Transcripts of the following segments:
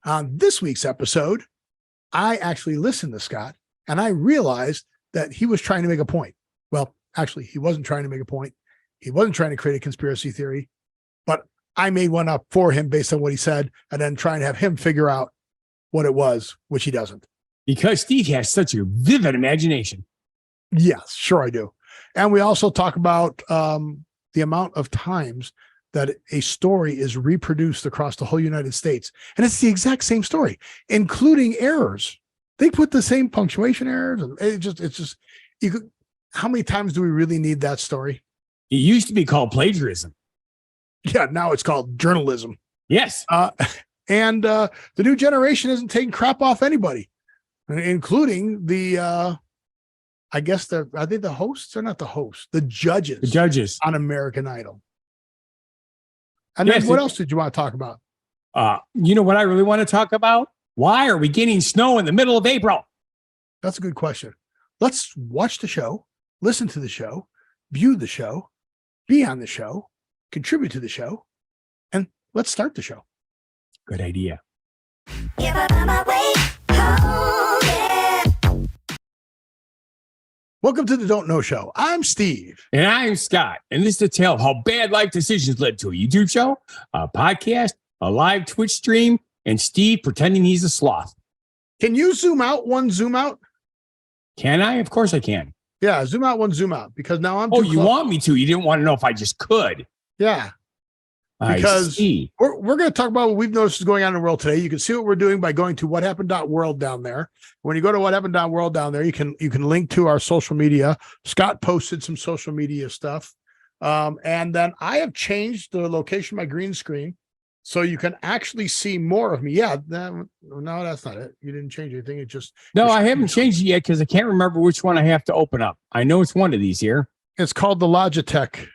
On this week's episode, I actually listened to Scott and I realized that he was trying to make a point. Well, actually, he wasn't trying to make a point. He wasn't trying to create a conspiracy theory, but I made one up for him based on what he said and then trying to have him figure out what it was, which he doesn't. Because Steve has such a vivid imagination. Yes, sure I do. And we also talk about the amount of times that a story is reproduced across the whole United States. And it's the exact same story, including errors. They put the same punctuation errors. And it's just, how many times do we really need that story? It used to be called plagiarism. Yeah, now it's called journalism. Yes. And the new generation isn't taking crap off anybody, including the, I think the hosts are not the hosts, the judges. The judges on American Idol. And then what else did you want to talk about? You know what I really want to talk about? Why are we getting snow in the middle of April? That's a good question. Let's watch the show, listen to the show, view the show, be on the show, contribute to the show, and let's start the show. Good idea. Welcome to the Don't Know Show. I'm Steve. And I'm Scott. And this is a tale of how bad life decisions led to a YouTube show, a podcast, a live Twitch stream, and Steve pretending he's a sloth. Can you zoom out? Can I? Of course I can. Yeah, zoom out, because now I'm too close. Want me to? You didn't want to know if I just could. Yeah. Because we're going to talk about what we've noticed is going on in the world today. You can see what we're doing by going to whathappened.world down there. When you go to whathappened.world down there, you can link to our social media. Scott posted some social media stuff. And then I have changed the location of my green screen so you can actually see more of me. Yeah, no, that's not it. You didn't change anything. It just... No, I haven't changed it yet because I can't remember which one I have to open up. I know it's one of these here. It's called the Logitech.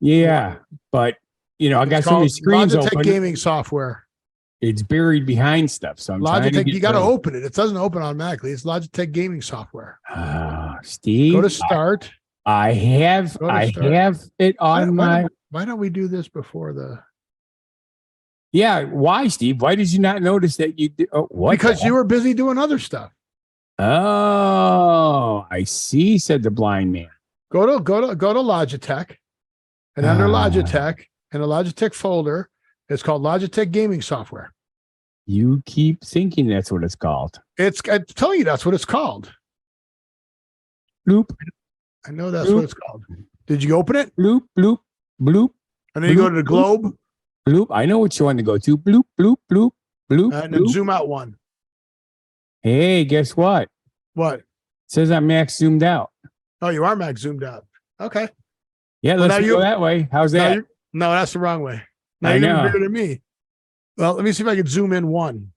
Yeah, but... You know, I got so many screens Logitech open. Gaming software. It's buried behind stuff. So I'm Logitech, you got to open it. It doesn't open automatically. It's Logitech Gaming software. Steve, go to start. I have it on my. Why don't we do this before the? Yeah, why, Steve? Why did you not notice that you did? Oh, what? Because you were busy doing other stuff. Oh, I see. Said the blind man. Go to Logitech, and under Logitech. In a Logitech folder, it's called Logitech Gaming Software. You keep thinking that's what it's called. I'm telling you that's what it's called. Bloop. I know that's what it's called. Did you open it? Bloop, bloop, bloop. And then you go to the globe. Bloop. I know what you want to go to. Bloop, bloop, bloop, bloop. And then zoom out one. Hey, guess what? What? It says I'm max zoomed out. Oh, you are max zoomed out. Okay. Yeah, let's go that way. How's that? No, that's the wrong way. Now I you're know. bigger than me. Well, let me see if I can zoom in one.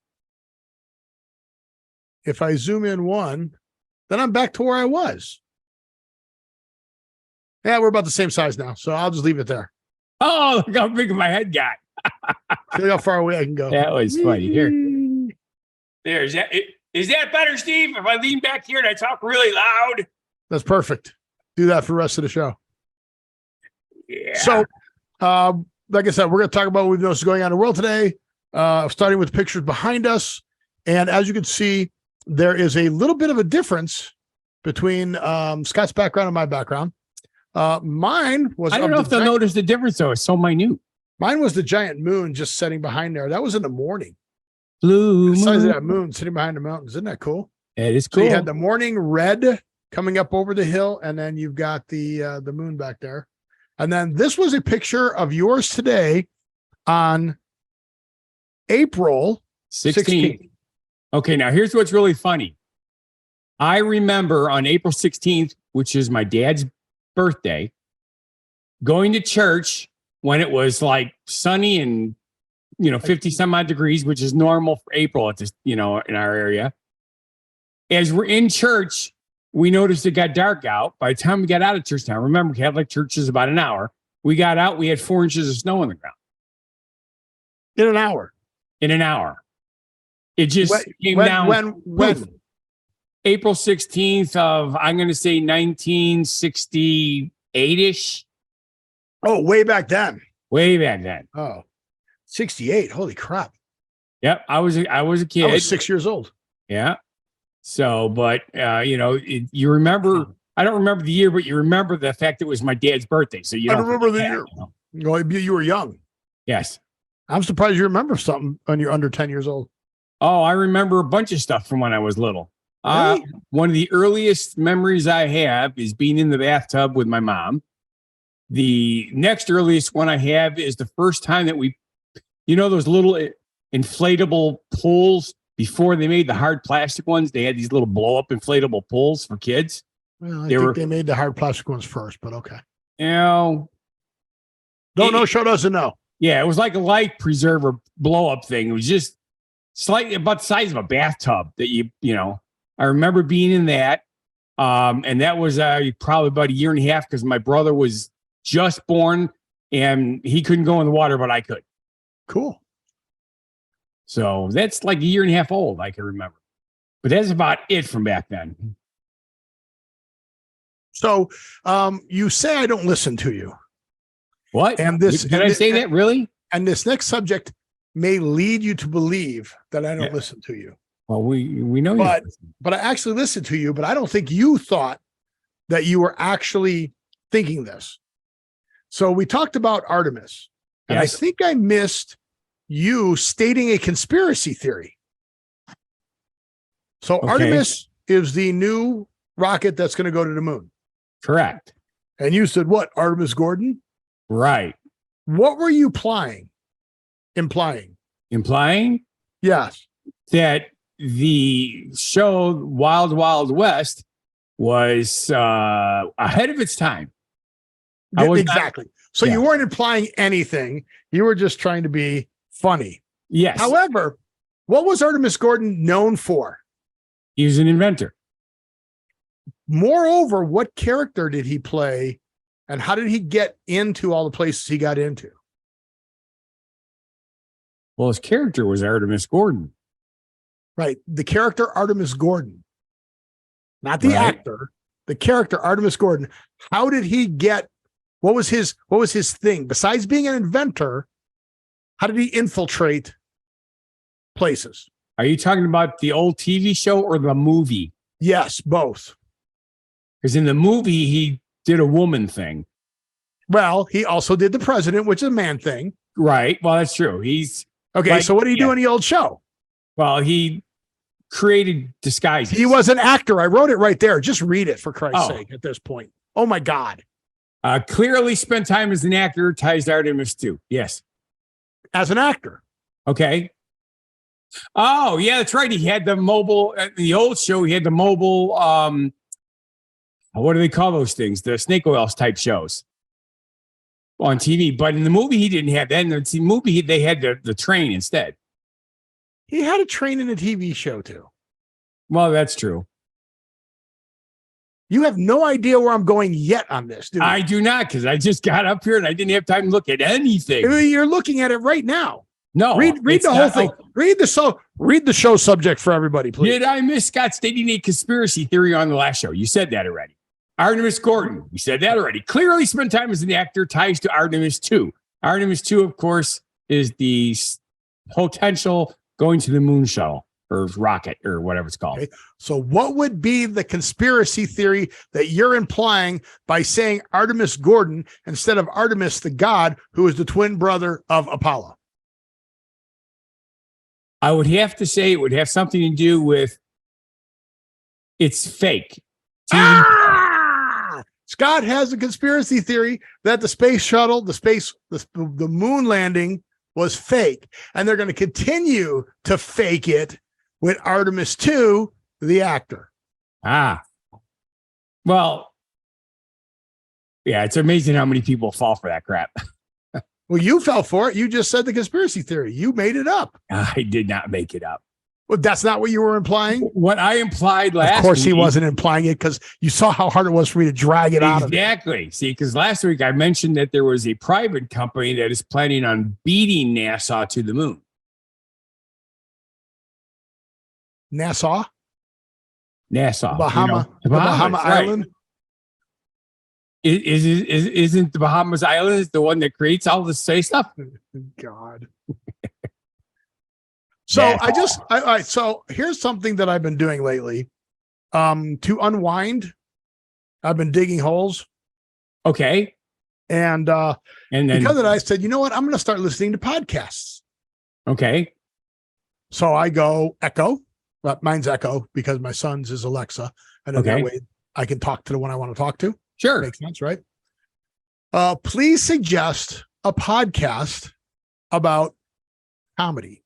If I zoom in one, then I'm back to where I was. Yeah, we're about the same size now, so I'll just leave it there. Oh, look how big my head got. See how far away I can go. That was funny. Here. Is that better, Steve? If I lean back here and I talk really loud? That's perfect. Do that for the rest of the show. Yeah. So, like I said, we're going to talk about what we've noticed going on in the world today, starting with pictures behind us. And as you can see, there is a little bit of a difference between Scott's background and my background. Mine was... I don't know if they'll notice the difference, though. It's so minute. Mine was the giant moon just setting behind there. That was in the morning. Blue the size moon. of that moon sitting behind the mountains. Isn't that cool? It is cool. So you had the morning red coming up over the hill, and then you've got the moon back there. And then this was a picture of yours today on April 16th. Okay, now here's what's really funny. I remember on April 16th, which is my dad's birthday, going to church when it was like sunny and, 50 some odd degrees, which is normal for April at this, in our area. As we're in church, we noticed it got dark out. By the time we got out of church town, remember, Catholic church is about an hour. We got out, we had 4 inches of snow on the ground. In an hour. It just came down. When? April 16th of, I'm going to say 1968-ish. Oh, way back then. Way back then. Oh, 68. Holy crap. Yep. I was a kid. I was 6 years old. Yeah. So, but you remember, I don't remember the year, but you remember the fact that it was my dad's birthday. So I don't remember the year. You were young. Yes. I'm surprised you remember something when you're under 10 years old. Oh, I remember a bunch of stuff from when I was little. Really? One of the earliest memories I have is being in the bathtub with my mom. The next earliest one I have is the first time that those little inflatable pools before they made the hard plastic ones. They had these little blow up inflatable pools for kids. Well, I think they made the hard plastic ones first, but okay. Don't know, show doesn't know. Yeah, it was like a life preserver blow up thing. It was just slightly about the size of a bathtub that I remember being in that. And that was probably about a year and a half because my brother was just born and he couldn't go in the water, but I could. Cool. So that's like a year and a half old, I can remember. But that's about it from back then. So you say I don't listen to you. What? And this did I say that really? And this next subject may lead you to believe that I don't listen to you. Well, we know you. But I actually listened to you, but I don't think you thought that you were actually thinking this. So we talked about Artemis. And I think I missed you stating a conspiracy theory. So Artemis is the new rocket that's going to go to the moon. Correct. And you said what? Artemis Gordon? Right. What were you implying? Yes. That the show Wild Wild West was ahead of its time. Exactly. So you weren't implying anything. You were just trying to be funny. Yes. However, what was Artemis Gordon known for? He was an inventor. Moreover, what character did he play and how did he get into all the places he got into? Well, his character was Artemis Gordon. Right. The character Artemis Gordon. Not the actor, the character Artemis Gordon. How did he get, what was his thing? Besides being an inventor, how did he infiltrate places? Are you talking about the old TV show or the movie? Yes, both. Because in the movie, he did a woman thing. Well, he also did the president, which is a man thing. Right. Well, that's true. He's okay. So what did he do in the old show? Well, he created disguises. He was an actor. I wrote it right there. Just read it for Christ's sake at this point. Oh my God. Clearly spent time as an actor, ties to Artemis too. Yes. As an actor. Okay. Oh, yeah, that's right. He had the mobile, the old show, he had the mobile, what do they call those things? The snake oil type shows on TV. But in the movie, he didn't have that. In the movie, they had the train instead. He had a train in a TV show too. Well, that's true. You have no idea where I'm going yet on this, do you? I do not, because I just got up here and I didn't have time to look at anything. I mean, you're looking at it right now. No, read the whole thing. Read the show subject for everybody, please. Did I miss Scott stating a conspiracy theory on the last show? You said that already. Artemis Gordon, you said that already. Clearly spent time as an actor, ties to Artemis 2. Artemis 2, of course, is the potential going to the moon shuttle or rocket or whatever it's called. Okay. So what would be the conspiracy theory that you're implying by saying Artemis Gordon instead of Artemis, the god, who is the twin brother of Apollo? I would have to say it would have something to do with it's fake. Scott has a conspiracy theory that the space shuttle, the moon landing was fake. And they're going to continue to fake it with Artemis 2, the actor. Well, yeah, it's amazing how many people fall for that crap. Well, you fell for it. You just said the conspiracy theory. You made it up. I did not make it up. Well, that's not what you were implying. What I implied last week. Of course, he wasn't implying it because you saw how hard it was for me to drag it out of it. Exactly. See, because last week I mentioned that there was a private company that is planning on beating NASA to the moon. NASA? NASA. The Bahama Island? Right. Isn't the Bahamas Islands the one that creates all this say stuff? God. So all right. So here's something that I've been doing lately. To unwind, I've been digging holes. Okay. And then because of that, I said, you know what? I'm going to start listening to podcasts. Okay. So I go Echo. Well, mine's Echo because my son's is Alexa. And then that way I can talk to the one I want to talk to. Sure. Makes sense, right? Please suggest a podcast about comedy,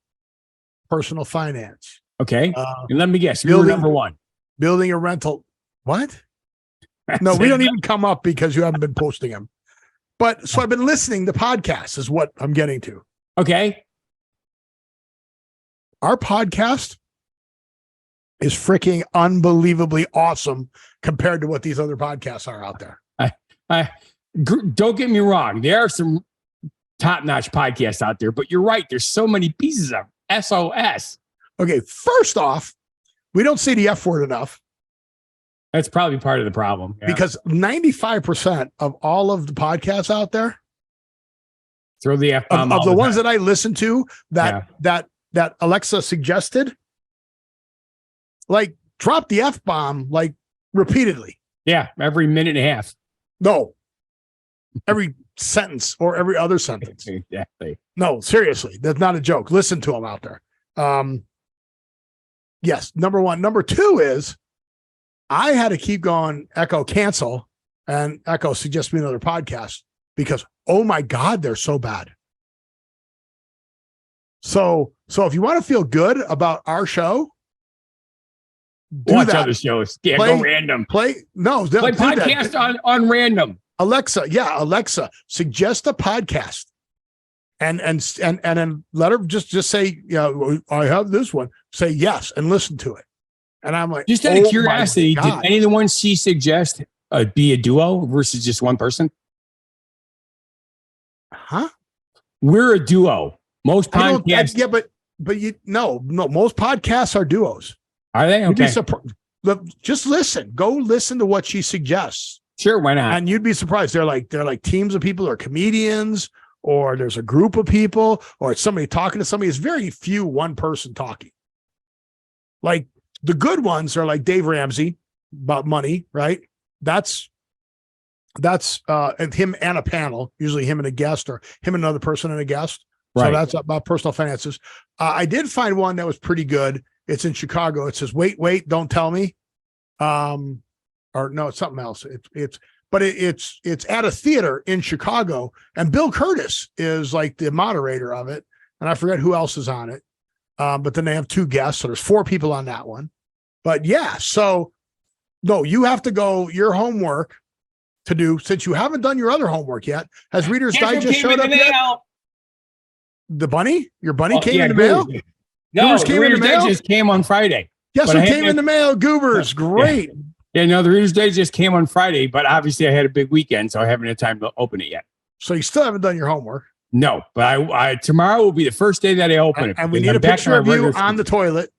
personal finance. Okay. And let me guess, you're number one. Building a rental. What? No, we don't even come up because you haven't been posting them. But so I've been listening to podcasts is what I'm getting to. Okay. Our podcast is freaking unbelievably awesome compared to what these other podcasts are out there. Don't get me wrong. There are some top-notch podcasts out there, but you're right. There's so many pieces of SOS. Okay. First off, we don't say the F word enough. That's probably part of the problem. Yeah. Because 95% of all of the podcasts out there, throw the F-bomb of the ones that I listen to that Alexa suggested, like drop the F-bomb like repeatedly. Yeah, every minute and a half. No, every sentence or every other sentence. Exactly. No, seriously, that's not a joke. Listen to them out there. Yes, number one. Number two is I had to keep going, Echo cancel, and Echo suggest me another podcast because, oh my God, they're so bad. So if you want to feel good about our show, watch other shows. Yeah, go random. Play podcast on random. Alexa, suggest a podcast. And then let her just say, I have this one. Say yes and listen to it. And I'm like, just out of curiosity, did any of the ones she suggest be a duo versus just one person? Huh? We're a duo. Most podcasts. Most podcasts are duos. Are they? Okay. Just listen. Go listen to what she suggests. Sure, why not? And you'd be surprised. They're like teams of people or comedians, or there's a group of people, or it's somebody talking to somebody. It's very few one person talking. Like the good ones are like Dave Ramsey about money, right? That's and him and a panel, usually him and a guest, or him and another person and a guest. Right. So that's about personal finances. I did find one that was pretty good. It's in Chicago. It says, wait, don't tell me. Or no, it's something else. It's at a theater in Chicago, and Bill Curtis is like the moderator of it. And I forget who else is on it. But then they have two guests. So there's four people on that one. But yeah, so no, you have to go your homework to do, since you haven't done your other homework yet. Has Reader's Digest showed up yet? The bunny? Your bunny came in the mail? No, the Reader's Digest came on Friday. Guess who came in the mail? Goobers. Great. Yeah, no, the Reader's Digest came on Friday, but obviously I had a big weekend, so I haven't had time to open it yet. So you still haven't done your homework? No, but I tomorrow will be the first day that I open it. And we need a picture of you on the toilet.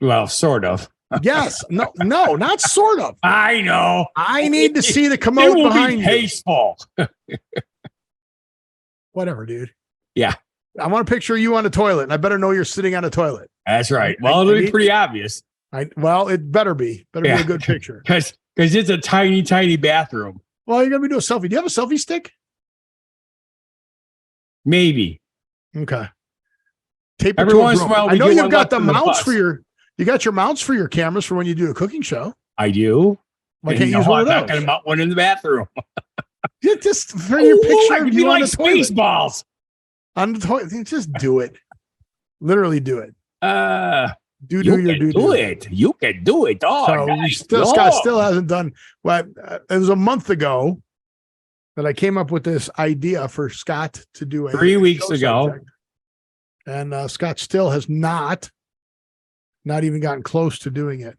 Well, sort of. Yes. No, not sort of. I know. I need to see the commode behind you. Tasteful. Whatever, dude. Yeah. I want a picture of you on the toilet, and I better know you're sitting on a toilet. That's right. Well, it'll be pretty obvious. It better be. Be a good picture. Because it's a tiny, tiny bathroom. Well, you're going to be doing a selfie. Do you have a selfie stick? Maybe. Okay. Tape every once in a while. I know you've got the mounts for you got your mounts for your cameras for when you do a cooking show. I do. Why can't you use one of those? I'm talking about one in the bathroom. Yeah, just for your picture of you on the toilet. Spaceballs. On the toilet. Just do it. Literally do it. You can do it. Oh, so Scott still hasn't done. Well, it was a month ago that I came up with this idea for Scott to do 3 weeks ago. Subject. And Scott still has not even gotten close to doing it.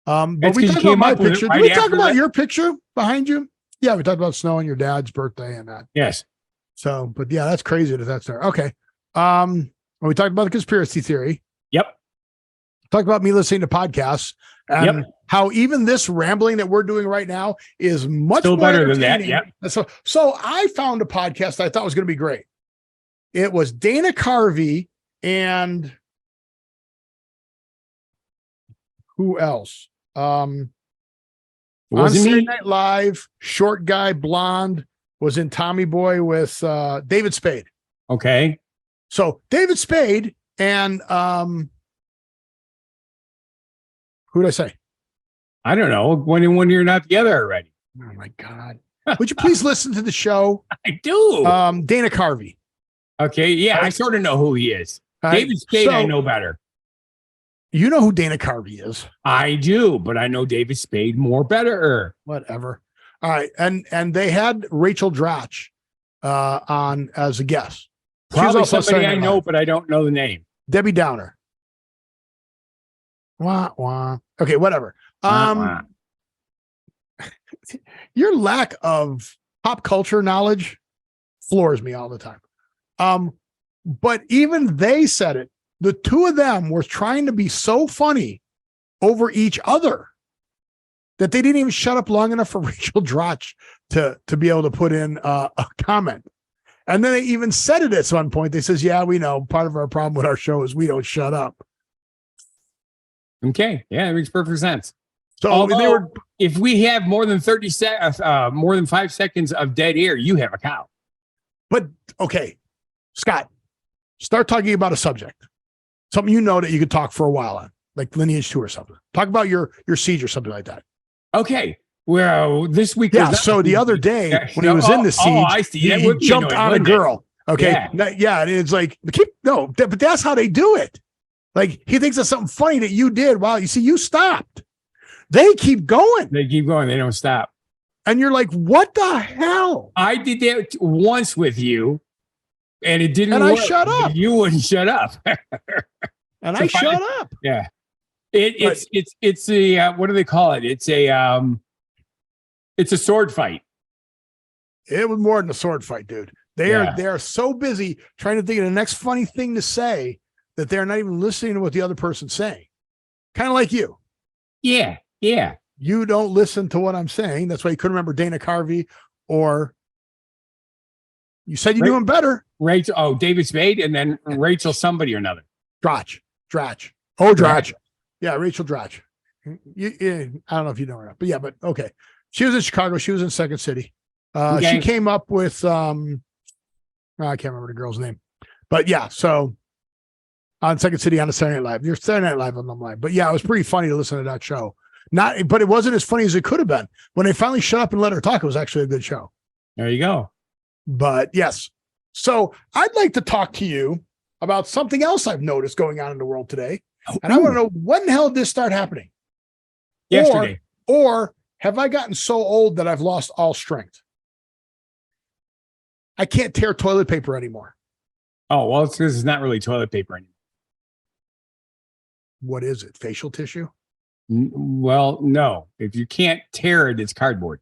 But we talked about my picture. Did we talk about your picture behind you? Yeah, we talked about snow on your dad's birthday and that. Yes. So, but yeah, that's crazy that's there. Okay. We talked about the conspiracy theory. Yep. Talked about me listening to podcasts and how even this rambling that we're doing right now is much still better than that. Yeah. So I found a podcast I thought was going to be great. It was Dana Carvey and who else? On Saturday Night Live, short guy, blonde, was in Tommy Boy with David Spade. Okay. So David Spade and who'd I say? I don't know. When you're not together already. Oh my God. Would you please listen to the show? I do. Dana Carvey. Okay. Yeah, I sort of know who he is. David Spade, I know better. You know who Dana Carvey is. I do, but I know David Spade more better. Whatever. All right. And they had Rachel Dratch on as a guest. Probably somebody I know, but I don't know the name. Debbie Downer. Wah, wah. Okay, whatever. Your lack of pop culture knowledge floors me all the time. But even they said it. The two of them were trying to be so funny over each other that they didn't even shut up long enough for Rachel Dratch to be able to put in a comment. And then they even said it at one point. They says, yeah, we know part of our problem with our show is we don't shut up. Okay. Yeah, it makes perfect sense. So although, if we have more than 5 seconds of dead air, you have a cow. But okay, Scott, start talking about a subject. Something you know that you could talk for a while on, like Lineage 2 or something. Talk about your siege or something like that. Okay. Well, this week. Yeah. So the other day when he was in the siege, I see. He jumped on a girl. Okay. Yeah. And it's like, but that's how they do it. Like he thinks of something funny that you did. Wow. You see, you stopped. They keep going. They keep going. They don't stop. And you're like, what the hell? I did that once with you. And it didn't work. And I shut up. You wouldn't shut up. And I shut up. Yeah. It's a what do they call it? It's a sword fight. It was more than a sword fight, dude. They are so busy trying to think of the next funny thing to say that they're not even listening to what the other person's saying. Kind of like you. Yeah. Yeah. You don't listen to what I'm saying. That's why you couldn't remember Dana Carvey, or you said you knew him better. Rachel. Oh, David Spade, and then Rachel somebody or another. Dratch. Oh, Dratch. Yeah, Rachel Dratch. I don't know if you know her or not, but okay. She was in Chicago. She was in Second City. She came up with I can't remember the girl's name, but yeah. So on Second City on the Saturday Night Live, you're Saturday Night Live on the line. But yeah, it was pretty funny to listen to that show. But it wasn't as funny as it could have been. When they finally shut up and let her talk, it was actually a good show. There you go. But yes. So I'd like to talk to you about something else I've noticed going on in the world today. And I want to know, when the hell did this start happening? Yesterday. Or have I gotten so old that I've lost all strength? I can't tear toilet paper anymore. Oh, well, it's because it's not really toilet paper anymore. What is it? Facial tissue? Well, no. If you can't tear it, it's cardboard.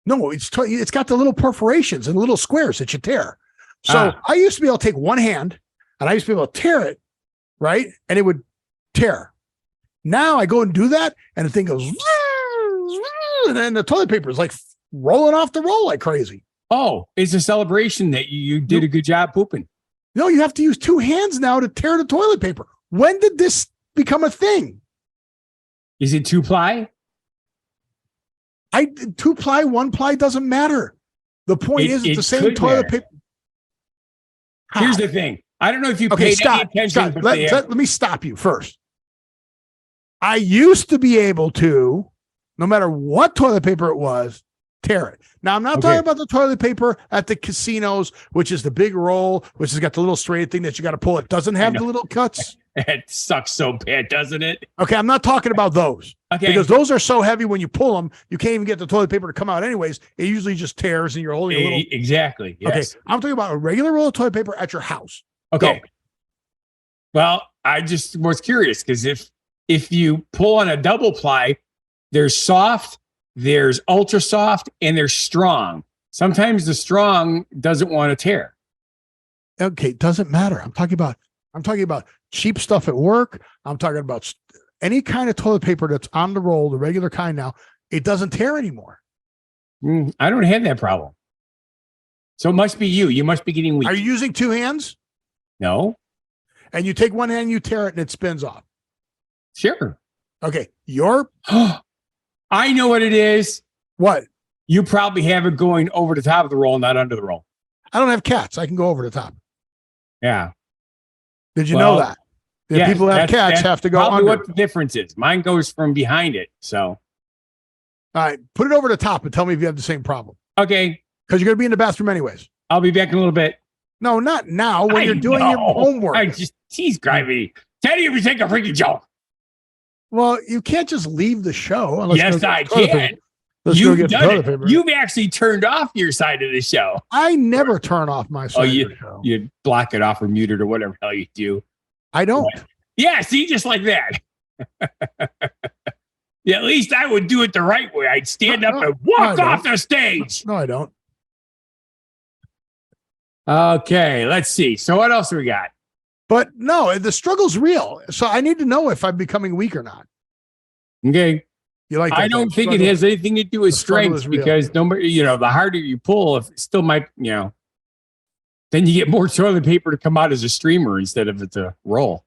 No, it's got the little perforations and little squares that you tear. So I used to be able to take one hand and I used to be able to tear it, right? And it would tear. Now I go and do that and the thing goes, and then the toilet paper is like rolling off the roll like crazy. Oh, it's a celebration that you did a good job pooping. No, you have to use two hands now to tear the toilet paper. When did this become a thing? Is it 2-ply? 2-ply, 1-ply doesn't matter. The point is it's the same toilet paper. Here's the thing. I don't know if you paid any attention. Let me stop you first. I used to be able to, no matter what toilet paper it was, tear it. Now, I'm not talking about the toilet paper at the casinos, which is the big roll, which has got the little straight thing that you got to pull. It doesn't have the little cuts. It sucks so bad, doesn't it? Okay, I'm not talking about those. Okay. Because those are so heavy when you pull them, you can't even get the toilet paper to come out anyways. It usually just tears and you're holding a little. Exactly. Yes. Okay, I'm talking about a regular roll of toilet paper at your house. Okay. Go. Well, I just was curious because if you pull on a double ply, there's soft, there's ultra soft, and there's strong. Sometimes the strong doesn't want to tear. Okay, doesn't matter. I'm talking about cheap stuff at work. I'm talking about any kind of toilet paper that's on the roll, the regular kind now. It doesn't tear anymore. I don't have that problem. So it must be you. You must be getting weak. Are you using two hands? No. And you take one hand, you tear it, and it spins off. Sure. Okay. I know what it is. What? You probably have it going over the top of the roll, not under the roll. I don't have cats. I can go over the top. Yeah. Did you know that? The people that have cats have to go probably under. What the difference is. Mine goes from behind it. So. All right. Put it over the top and tell me if you have the same problem. Okay. Because you're going to be in the bathroom anyways. I'll be back in a little bit. No, not now when you're doing your homework. He's gravity. Teddy, if you take a freaking joke. Well, you can't just leave the show. Yes, I can. You've actually turned off your side of the show. I never turn off my side of the show. You block it off or mute it or whatever the hell you do. I don't. Yeah, see, just like that. Yeah, at least I would do it the right way. I'd stand up and walk off the stage. No, I don't. Okay, let's see. So what else we got? But no, the struggle's real. So I need to know if I'm becoming weak or not. Okay. You like that? I don't think it has anything to do with strength because the harder you pull, if it still might, then you get more toilet paper to come out as a streamer instead of it's a roll.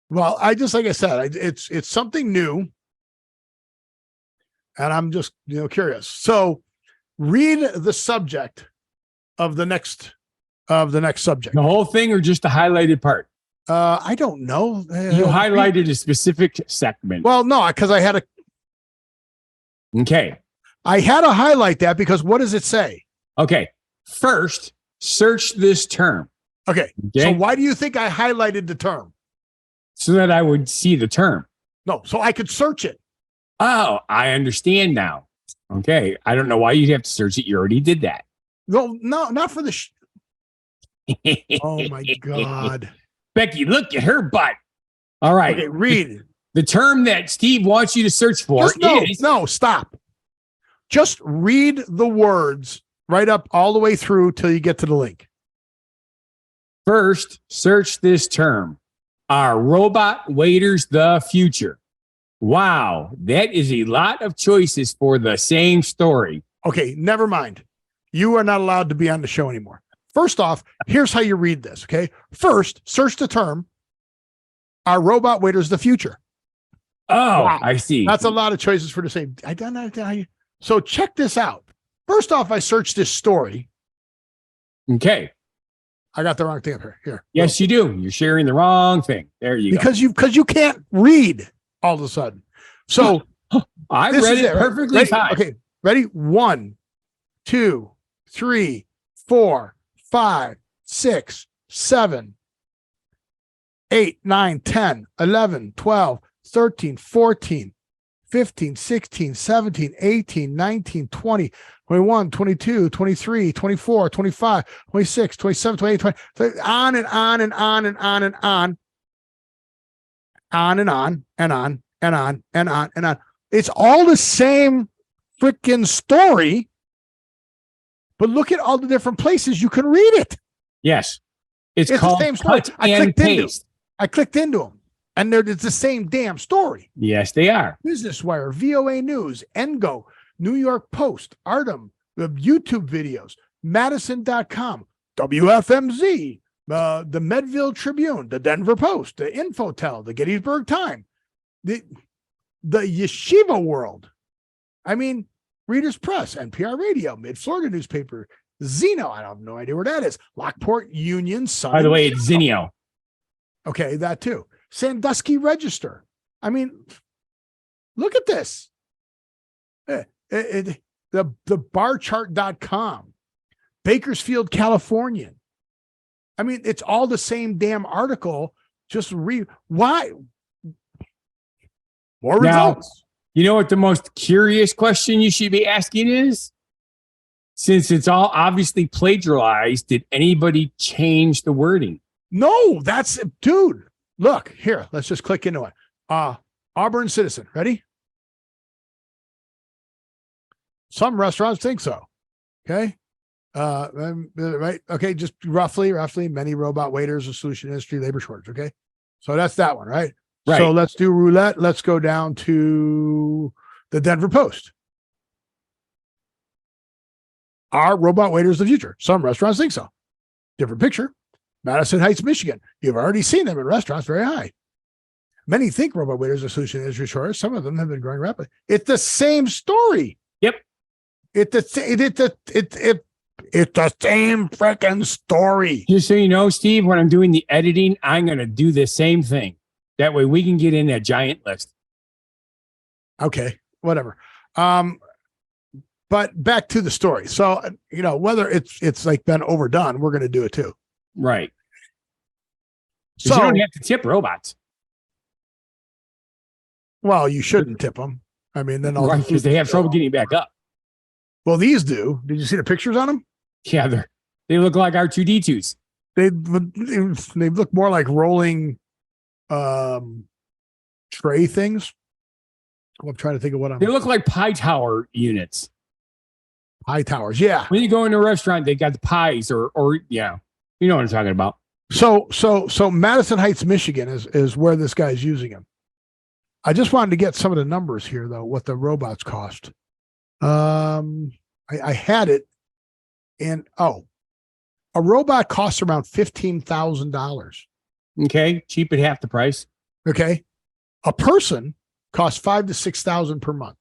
Well, like I said, it's something new. And I'm just, curious. So read the subject of the next subject. The whole thing or just the highlighted part? I don't know. You highlighted a specific segment. Well, no, because I had to. Okay. I had to highlight that because what does it say? Okay. First, search this term. Okay. So why do you think I highlighted the term? So that I would see the term. No, so I could search it. Oh, I understand now. Okay. I don't know why you'd have to search it. You already did that. No, not for the. Oh my God. Becky, look at her butt. All right. Okay, read. The term that Steve wants you to search for is... No, stop. Just read the words right up all the way through till you get to the link. First, search this term. Are robot waiters the future? Wow, that is a lot of choices for the same story. Okay, never mind. You are not allowed to be on the show anymore. First off, here's how you read this, okay? First, search the term, are robot waiters the future? Oh, wow. I see. That's a lot of choices for the same. I don't know how you. So check this out. First off, I searched this story. Okay. I got the wrong thing up here. Here. Yes, you do. You're sharing the wrong thing. There you go. Because you can't read all of a sudden. So I read it perfectly fine. Okay. Ready? 1, 2, 3, 4, 5, 6, 7, 8, 9, 10, 11, 12, 13, 14, 15, 16, 17, 18, 19, 20, 21, 22, 23, 24, 25, 26, 27, 28, 20, on and on and on and on and on. On and on and on and on and on and on. It's all the same freaking story, but look at all the different places you can read it. Yes. It's called the same story. I clicked into them. And it's the same damn story. Yes, they are. Business Wire, VOA News, Engo, New York Post, Artem, YouTube videos, Madison.com, WFMZ, the Medville Tribune, the Denver Post, the Infotel, the Gettysburg Time, the Yeshiva World. I mean, Reader's Press, NPR Radio, Mid-Florida Newspaper, Zeno. I have no idea where that is. Lockport Union, Sun. By the way, it's Zinio. Okay, that too. Sandusky Register. I mean, look at this. The barchart.com, Bakersfield, California. I mean, it's all the same damn article. Just read. Why? More results. You know what the most curious question you should be asking is? Since it's all obviously plagiarized, did anybody change the wording? No, dude. Look here. Let's just click into it. Auburn Citizen. Ready? Some restaurants think so. Okay. Right. Okay. Just roughly many robot waiters, a solution industry, labor shortage. Okay. So that's that one. Right. Right. So let's do roulette. Let's go down to the Denver Post. Are robot waiters the future? Some restaurants think so. Different picture. Madison Heights, Michigan. You've already seen them in restaurants, very high. Many think robot waiters are solution to industry shortage. Some of them have been growing rapidly. It's the same story. Yep. It's the same freaking story. Just so you know, Steve, when I'm doing the editing, I'm going to do the same thing. That way we can get in that giant list. Okay, whatever. But back to the story. So, whether it's like been overdone, we're going to do it too. Right. So you don't have to tip robots. Well, you shouldn't tip them. I mean, then all because they have trouble getting back up. Well, these do. Did you see the pictures on them? Yeah, they look like R2D2s. They look more like rolling tray things. I'm trying to think of what they look like pie tower units. Pie towers, yeah. When you go into a restaurant, they got the pies, or yeah, you know what I'm talking about. So Madison Heights, Michigan is where this guy's using them. I just wanted to get some of the numbers here, though, what the robots cost. I had it, and a robot costs around $15,000. Okay, cheap at half the price. Okay, a person costs $5,000 to $6,000 per month.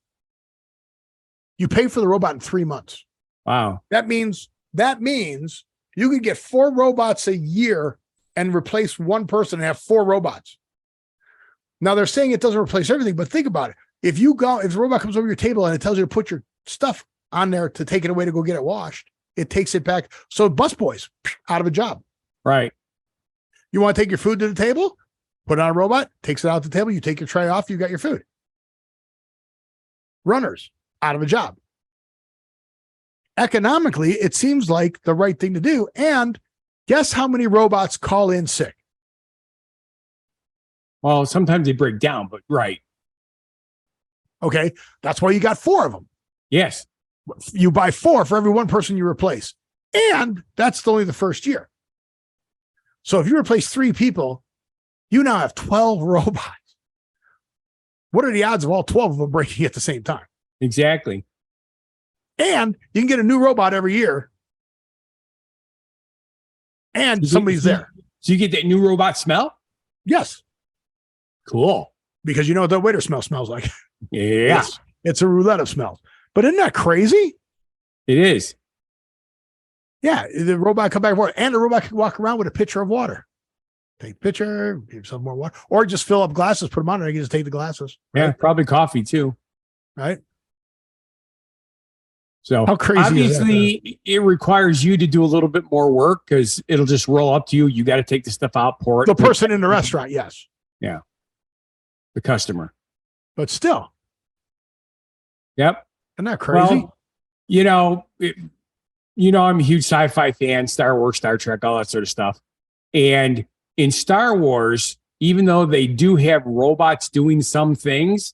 You pay for the robot in 3 months. Wow, that means you could get 4 robots a year and replace one person and have 4 robots. Now they're saying it doesn't replace everything, but think about it. If the robot comes over your table and it tells you to put your stuff on there to take it away to go get it washed, it takes it back. So busboys out of a job. Right. You want to take your food to the table? Put it on a robot, takes it out the table. You take your tray off, you got your food. Runners out of a job. Economically, it seems like the right thing to do. And guess how many robots call in sick? Well, sometimes they break down, but right. Okay. That's why you got 4 of them. Yes. You buy 4 for every one person you replace. And that's only the first year. So if you replace 3 people, you now have 12 robots. What are the odds of all 12 of them breaking at the same time? Exactly. And you can get a new robot every year. And somebody's there. So you get that new robot smell? Yes. Cool. Because you know what the waiter smells like. Yeah. It's a roulette of smells. But isn't that crazy? It is. Yeah. The robot come back and forth. And the robot can walk around with a pitcher of water. Take a pitcher, give yourself more water. Or just fill up glasses, put them on there. You can just take the glasses. Right? Yeah, probably coffee too. Right? So how crazy obviously it requires you to do a little bit more work because it'll just roll up to you. You got to take the stuff out, pour it. The person in the restaurant, yes. Yeah. The customer. But still. Yep. Isn't that crazy? Well, I'm a huge sci-fi fan, Star Wars, Star Trek, all that sort of stuff. And in Star Wars, even though they do have robots doing some things,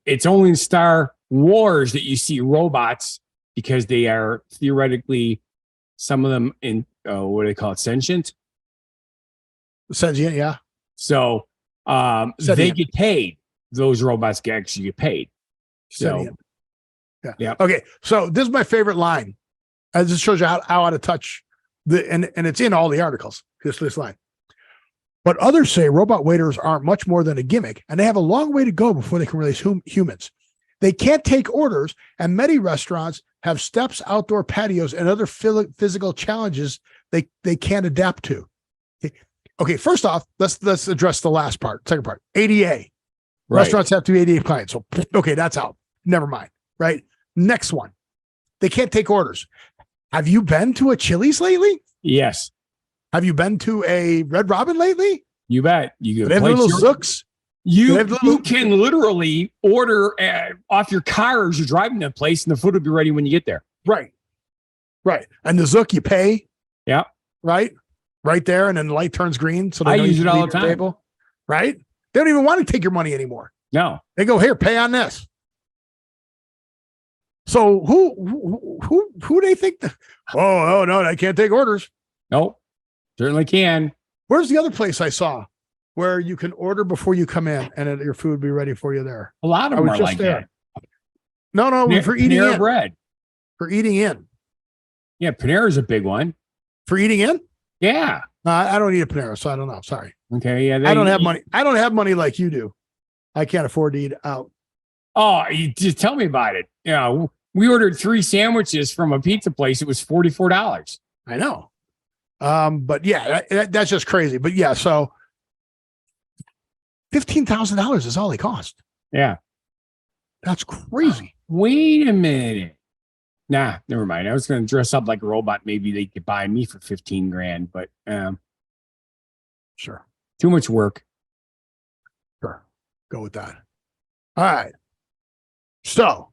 it's only in Star Wars that you see robots because they are theoretically, some of them in, what do they call it, sentient? Sentient, yeah. So they get paid. Those robots actually get paid. So, yeah. Okay, so this is my favorite line. This shows you how out of touch and it's in all the articles. This line. But others say robot waiters aren't much more than a gimmick, and they have a long way to go before they can replace humans. They can't take orders, and many restaurants have steps, outdoor patios, and other physical challenges they can't adapt to. Okay, first off, let's address the last part, second part. ADA. Right. Restaurants have to be ADA compliant. So, okay, that's out. Never mind. Right? Next one. They can't take orders. Have you been to a Chili's lately? Yes. Have you been to a Red Robin lately? You bet. You have little zooks. You can literally order off your car as you're driving to a place, and the food will be ready when you get there. Right. And the zook, you pay. Yeah. Right there, and then the light turns green. So I use it all the time. Table, right? They don't even want to take your money anymore. No. They go, here, pay on this. So who they think? Oh no, I can't take orders. Nope. Certainly can. Where's the other place I saw where you can order before you come in and your food will be ready for you there? A lot of them are like that. No, for eating Panera in. Bread. For eating in. Yeah, Panera is a big one. For eating in? Yeah. I don't eat a Panera, so I don't know. Sorry. Okay. Yeah. I don't have money. I don't have money like you do. I can't afford to eat out. Oh, you just tell me about it. Yeah. We ordered 3 sandwiches from a pizza place. It was $44. I know. But yeah, that's just crazy. But yeah, so $15,000 is all they cost. Yeah. That's crazy. Wait a minute. Nah, never mind. I was going to dress up like a robot. Maybe they could buy me for 15 grand, but sure. Too much work. Sure. Go with that. All right. So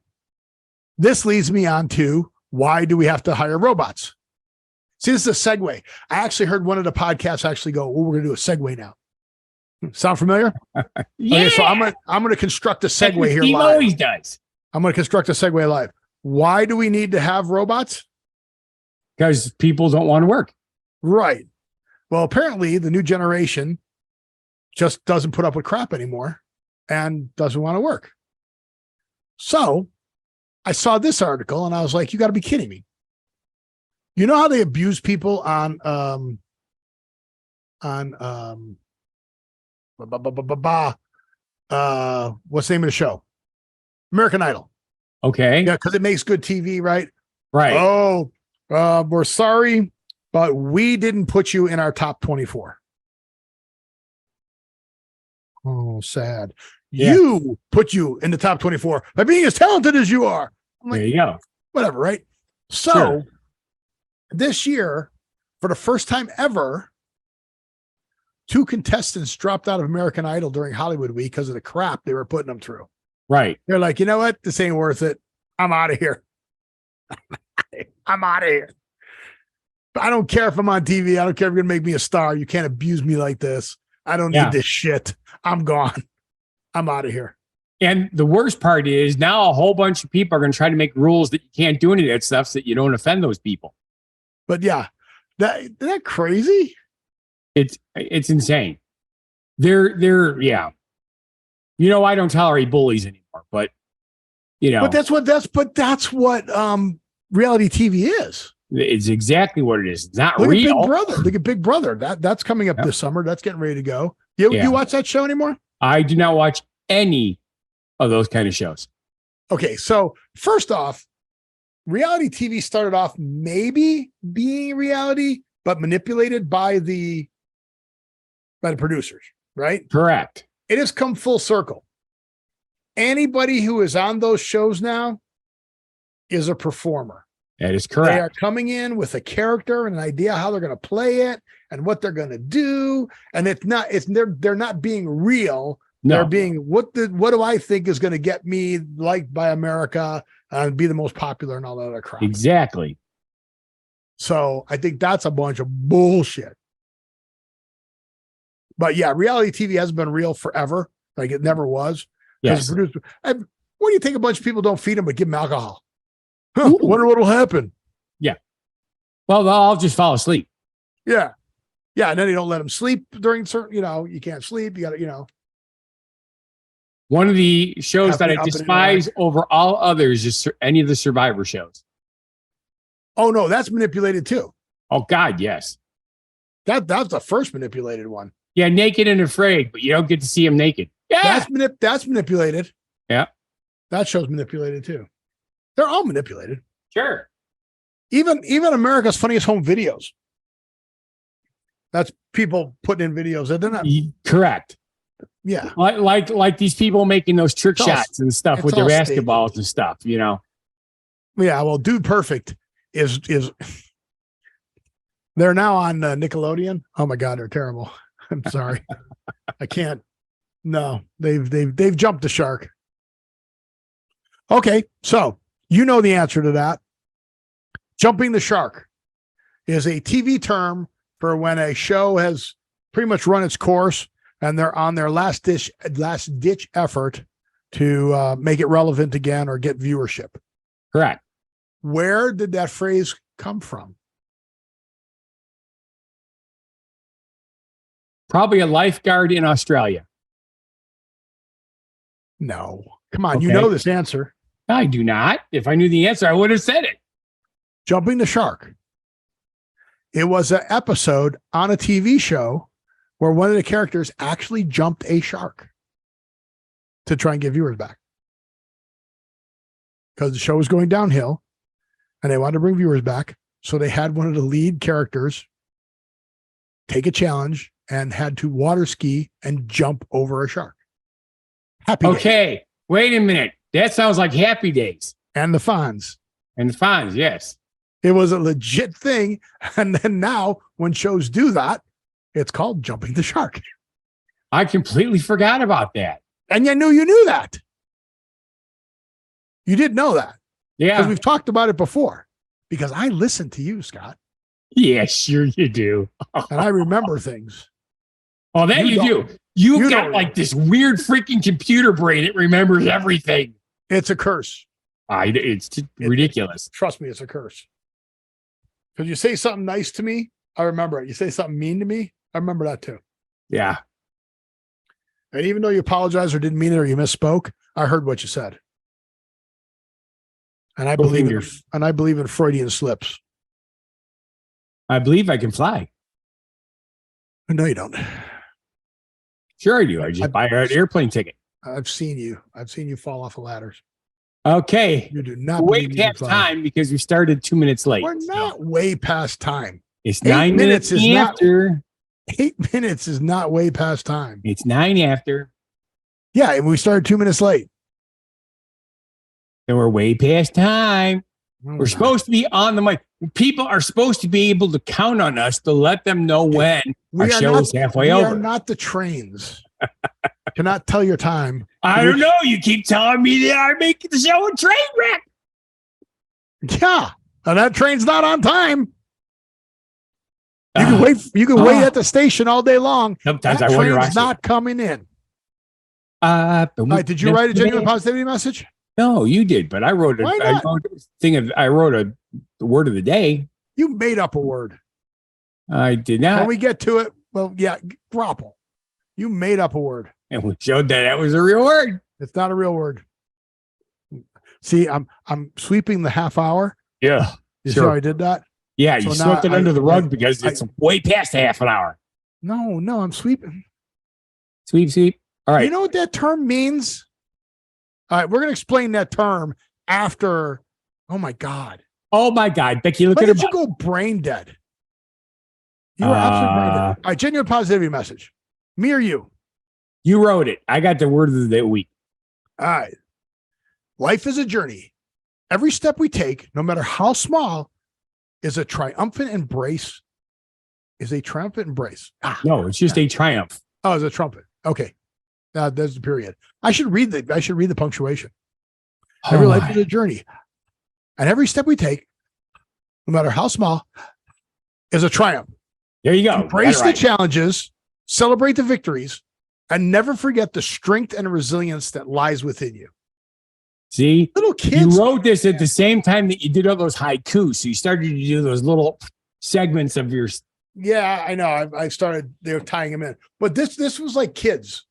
this leads me on to why do we have to hire robots? See, this is a segue. I actually heard one of the podcasts actually go, well, we're going to do a segue now. Sound familiar? Yeah. Okay, so I'm gonna construct a segue here Steve live. always does. I'm going to construct a segue live. Why do we need to have robots? Because people don't want to work. Right. Well, apparently the new generation just doesn't put up with crap anymore and doesn't want to work. So I saw this article and I was like, you got to be kidding me. You know how they abuse people on what's the name of the show? American Idol. Okay. Yeah, because it makes good TV, right? Right. Oh, we're sorry, but we didn't put you in our top 24. Oh, sad. Yeah. You put you in the top 24 by being as talented as you are. I'm like, there you go. Whatever, right? So sure. This year, for the first time ever, 2 contestants dropped out of American Idol during Hollywood Week because of the crap they were putting them through. Right. They're like, you know what? This ain't worth it. I'm out of here. I'm out of here. But I don't care if I'm on TV. I don't care if you're going to make me a star. You can't abuse me like this. I don't need this shit. I'm gone. I'm out of here. And the worst part is now a whole bunch of people are going to try to make rules that you can't do any of that stuff so that you don't offend those people. But yeah, isn't that crazy? It's insane. They're yeah. You know, I don't tolerate bullies anymore, but you know. But that's what reality TV is. It's exactly what it is. It's not Look real. At Big Brother. Look at Big Brother. That's coming up this summer. That's getting ready to go. You watch that show anymore? I do not watch any of those kind of shows. Okay, so first off, reality TV started off maybe being reality, but manipulated by the producers, right? Correct. It has come full circle. Anybody who is on those shows now is a performer. That is correct. They are coming in with a character and an idea how they're going to play it and what they're going to do. And they're not being real. No. They're being, what do I think is going to get me liked by America and be the most popular and all that other crap. Exactly. So I think that's a bunch of bullshit. But yeah, reality TV hasn't been real forever. Like it never was. Yes. What do you think a bunch of people don't feed them but give them alcohol? Huh, wonder what'll happen. Yeah. Well, I'll just fall asleep. Yeah. Yeah. And then they don't let them sleep during certain, you can't sleep. You got to, One of the shows that I despise over all others is any of the Survivor shows. Oh, no, that's manipulated too. Oh, God, yes. That's the first manipulated one. Yeah, Naked and Afraid, but you don't get to see him naked. Yeah. That's manipulated. Yeah. That show's manipulated too. They're all manipulated. Sure. Even America's Funniest Home Videos. That's people putting in videos that they're not. Correct. Yeah. Like these people making those trick shots and stuff with their basketballs and stuff, Yeah, well, Dude Perfect is they're now on Nickelodeon. Oh my God, they're terrible. I'm sorry. I can't. No, they've jumped the shark. Okay, so you know the answer to that. Jumping the shark is a TV term for when a show has pretty much run its course and they're on their last ditch effort to make it relevant again or get viewership. Correct. Where did that phrase come from? Probably a lifeguard in Australia. No. Come on, You know this answer. I do not. If I knew the answer, I would have said it. Jumping the shark It was an episode on a TV show where one of the characters actually jumped a shark to try and get viewers back. Because the show was going downhill and they wanted to bring viewers back. So they had one of the lead characters take a challenge and had to water ski and jump over a shark. Happy Days. Wait a minute. That sounds like Happy Days. And the Fonz. Yes. It was a legit thing. And then now when shows do that, it's called jumping the shark. I completely forgot about that. And you knew that. You did know that. Yeah. Because we've talked about it before. Because I listen to you, Scott. Yeah, sure you do. And I remember things. Oh, that you do. You've got like this weird freaking computer brain that remembers everything. It's a curse. It's ridiculous. Trust me, it's a curse. Because you say something nice to me, I remember it. You say something mean to me, I remember that too. Yeah. And even though you apologized or didn't mean it or you misspoke, I heard what you said. And I believe in Freudian slips. I believe I can fly. No, you don't. Sure I do. I just buy an airplane ticket. I've seen you fall off of ladders. Okay. You do not way past time because we started 2 minutes late. We're not way past time. It's 9 minutes after. 8 minutes is not way past time. It's 9 after. Yeah, and we started 2 minutes late. And we're way past time. We're supposed to be on the mic. People are supposed to be able to count on us to let them know when our show is halfway over. We are not the trains. Cannot tell your time. I don't know. You keep telling me that I'm making the show a train wreck. Yeah, and that train's not on time. You can wait. You can wait at the station all day long. Sometimes that I wonder. Train's not coming in. Did you write a genuine positivity message? No, you did, but I wrote I wrote a word of the day. You made up a word. I did not. When we get to it, well, yeah, grapple. You made up a word. And we showed that was a real word. It's not a real word. See, I'm sweeping the half hour. Yeah. You see how I did that? Yeah, you swept it under the rug because it's way past half an hour. No, I'm sweeping. Sweep. All right. You know what that term means? All right, we're going to explain that term after. Oh my God, Becky, look at her. Why did you go brain dead? You were absolutely brain dead. All right, genuine positivity message. Me or you? You wrote it. I got the word of the week. All right. Life is a journey. Every step we take, no matter how small, is a triumphant embrace. No, it's just a triumph. Oh, it's a trumpet. Okay. There's the period. I should read the punctuation. Every life is a journey. And every step we take, no matter how small, is a triumph. There you go. Embrace the challenges, celebrate the victories, and never forget the strength and resilience that lies within you. See, little kids. You wrote this at the same time that you did all those haikus. So you started to do those little segments of your. Yeah, I know. I started. They were tying them in, but this was like kids.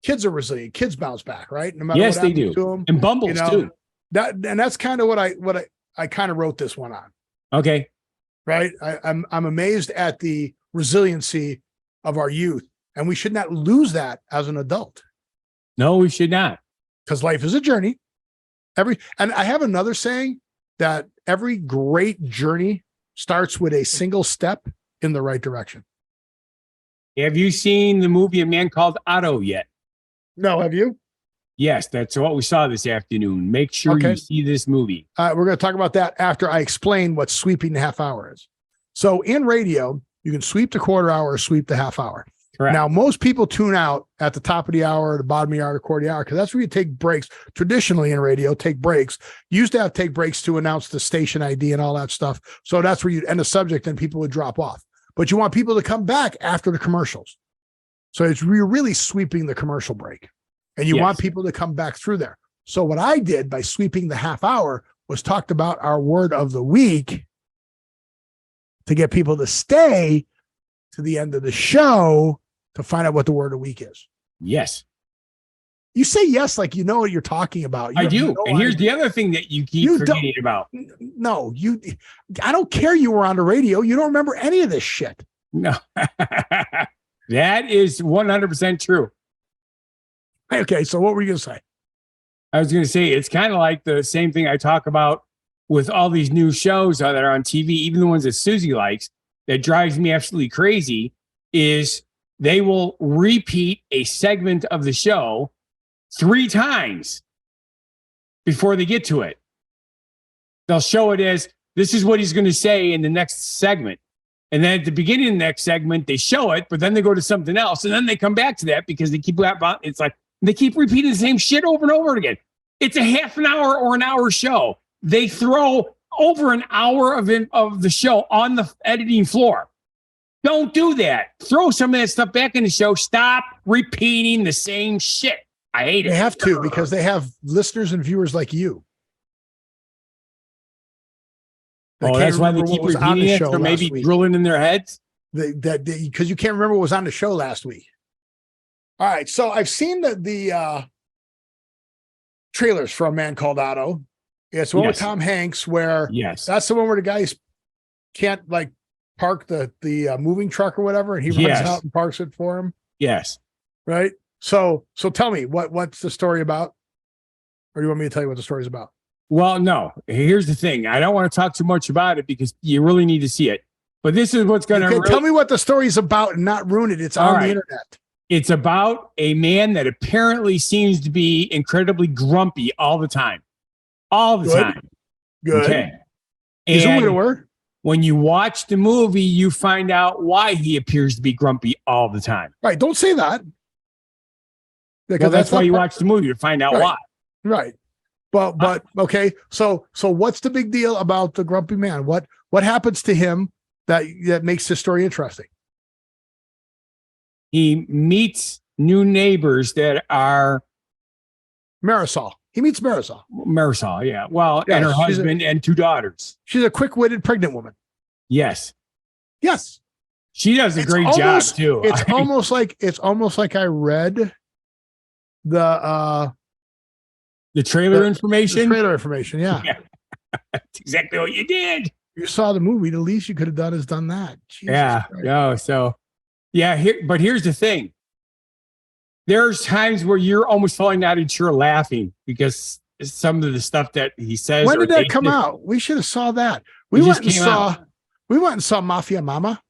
Kids are resilient. Kids bounce back, right? No matter yes, what they do. to them, and Bumbles too. That's kind of what I kind of wrote this one on. Okay, right. I'm amazed at the resiliency of our youth, and we should not lose that as an adult. No, we should not, because life is a journey. And I have another saying that every great journey starts with a single step in the right direction. Have you seen the movie A Man Called Otto yet? No, have you? Yes, that's what we saw this afternoon. Make sure you see this movie. We're going to talk about that after I explain what sweeping the half hour is. So in radio, you can sweep the quarter hour or sweep the half hour. Correct. Now, most people tune out at the top of the hour, the bottom of the hour, the quarter of the hour, because that's where you take breaks. Traditionally in radio, take breaks. You used to have to take breaks to announce the station ID and all that stuff. So that's where you'd end a subject and people would drop off. But you want people to come back after the commercials. So you're really sweeping the commercial break. And you want people to come back through there. So what I did by sweeping the half hour was talked about our word of the week to get people to stay to the end of the show to find out what the word of the week is. Yes. You say yes like you know what you're talking about. I do. And here's the other thing that you keep forgetting about. No, I don't care you were on the radio. You don't remember any of this shit. No. That is 100% true. Okay, so what were you going to say? I was going to say it's kind of like the same thing I talk about with all these new shows that are on TV, even the ones that Susie likes, that drives me absolutely crazy, is they will repeat a segment of the show 3 times before they get to it. They'll show it as, this is what he's going to say in the next segment. And then at the beginning of the next segment, they show it, but then they go to something else. And then they come back to that because they keep, it's like, they keep repeating the same shit over and over again. It's a half an hour or an hour show. They throw over an hour of the show on the editing floor. Don't do that. Throw some of that stuff back in the show. Stop repeating the same shit. I hate it. They have to, because they have listeners and viewers like you. That's why they keep repeating it, or maybe drilling in their heads? Because you can't remember what was on the show last week. All right, so I've seen the trailers for A Man Called Otto. It's one with Tom Hanks, where that's the one where the guys can't like park the moving truck or whatever, and he runs out and parks it for him. Yes. Right. So tell me what's the story about, or do you want me to tell you what the story's about? Well, no. Here's the thing. I don't want to talk too much about it because you really need to see it. But this is what's going to tell me what the story's about and not ruin it. It's on the internet. It's about a man that apparently seems to be incredibly grumpy all the time. All the time. Good. Okay. He's a widower. When you watch the movie, you find out why he appears to be grumpy all the time. Right. Don't say that. Well, that's why you watch the movie, to find out why. Right. But okay. So what's the big deal about the grumpy man? What happens to him that makes this story interesting? He meets new neighbors that are Marisol. He meets Marisol. Marisol, yeah. Well, and her husband and 2 daughters. She's a quick-witted pregnant woman. Yes. Yes. She does a great job too. It's almost like I read the trailer information. The trailer information, yeah. That's exactly what you did. You saw the movie. The least you could have done is done that. Jesus Christ. No. So, but here's the thing. There's times where you're almost falling out of your chair laughing because some of the stuff that he says. When did that come out? We should have saw that. We went and saw Mafia Mama.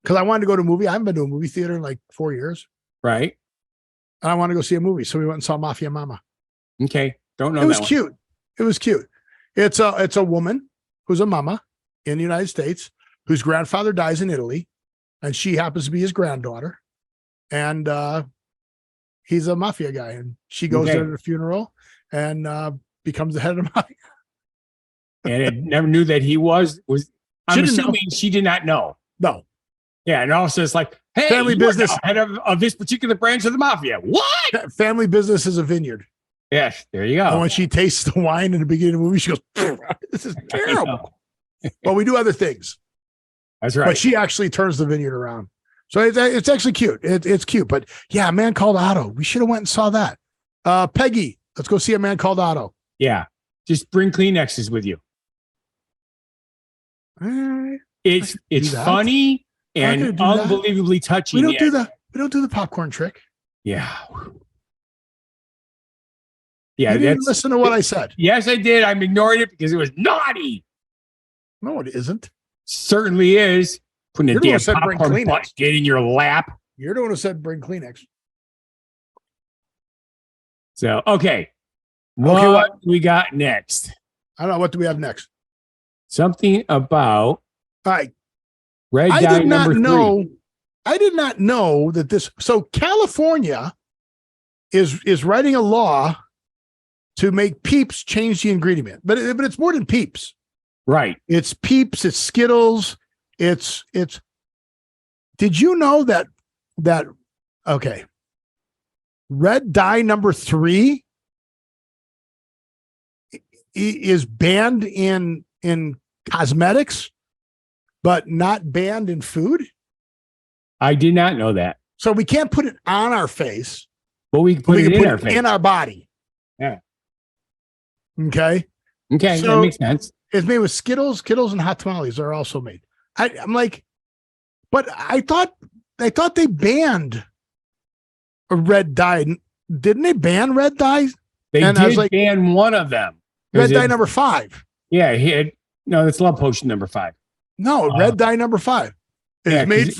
Because I wanted to go to a movie. I haven't been to a movie theater in like 4 years. Right. And I want to go see a movie. So we went and saw Mafia Mama. Okay. Don't know. It was cute. It was cute. It's a woman who's a mama in the United States whose grandfather dies in Italy, and she happens to be his granddaughter. And he's a mafia guy, and she goes there to the funeral and becomes the head of the mafia. And I never knew that he was. I'm assuming she did not know. No. Yeah, and also it's like, hey, family business, head of this particular branch of the mafia. What? Family business is a vineyard. Yes, there you go. And when she tastes the wine in the beginning of the movie, she goes, "This is terrible." But we do other things. That's right. But she actually turns the vineyard around. So it's actually cute. It's cute. But yeah, A Man Called Otto. We should have went and saw that. Peggy, let's go see A Man Called Otto. Yeah. Just bring Kleenexes with you. It's funny and unbelievably touching. We don't do the popcorn trick. Yeah. Yeah. You didn't listen to what I said. Yes, I did. I'm ignoring it because it was naughty. No, it isn't. Certainly is. Putting a damn popcorn bucket in your lap. You're the one who said bring Kleenex. So, okay. What we got next? I don't know. What do we have next? Something about red dye number 3. I did not know that this. So California is writing a law to make Peeps change the ingredient, but it's more than Peeps. Right. It's Peeps. It's Skittles. It's. Did you know that red dye number 3 is banned in cosmetics, but not banned in food? I did not know that. So we can't put it on our face, but we can put it in our face. In our body. Yeah. Okay. Okay, so that makes sense. It's made with Skittles, and hot tamales are also made. I'm like, but I thought they banned a red dye. Didn't they ban red dye? They did ban one of them. Red dye number 5. Yeah, it's Love Potion number 5. No, red dye number 5. It's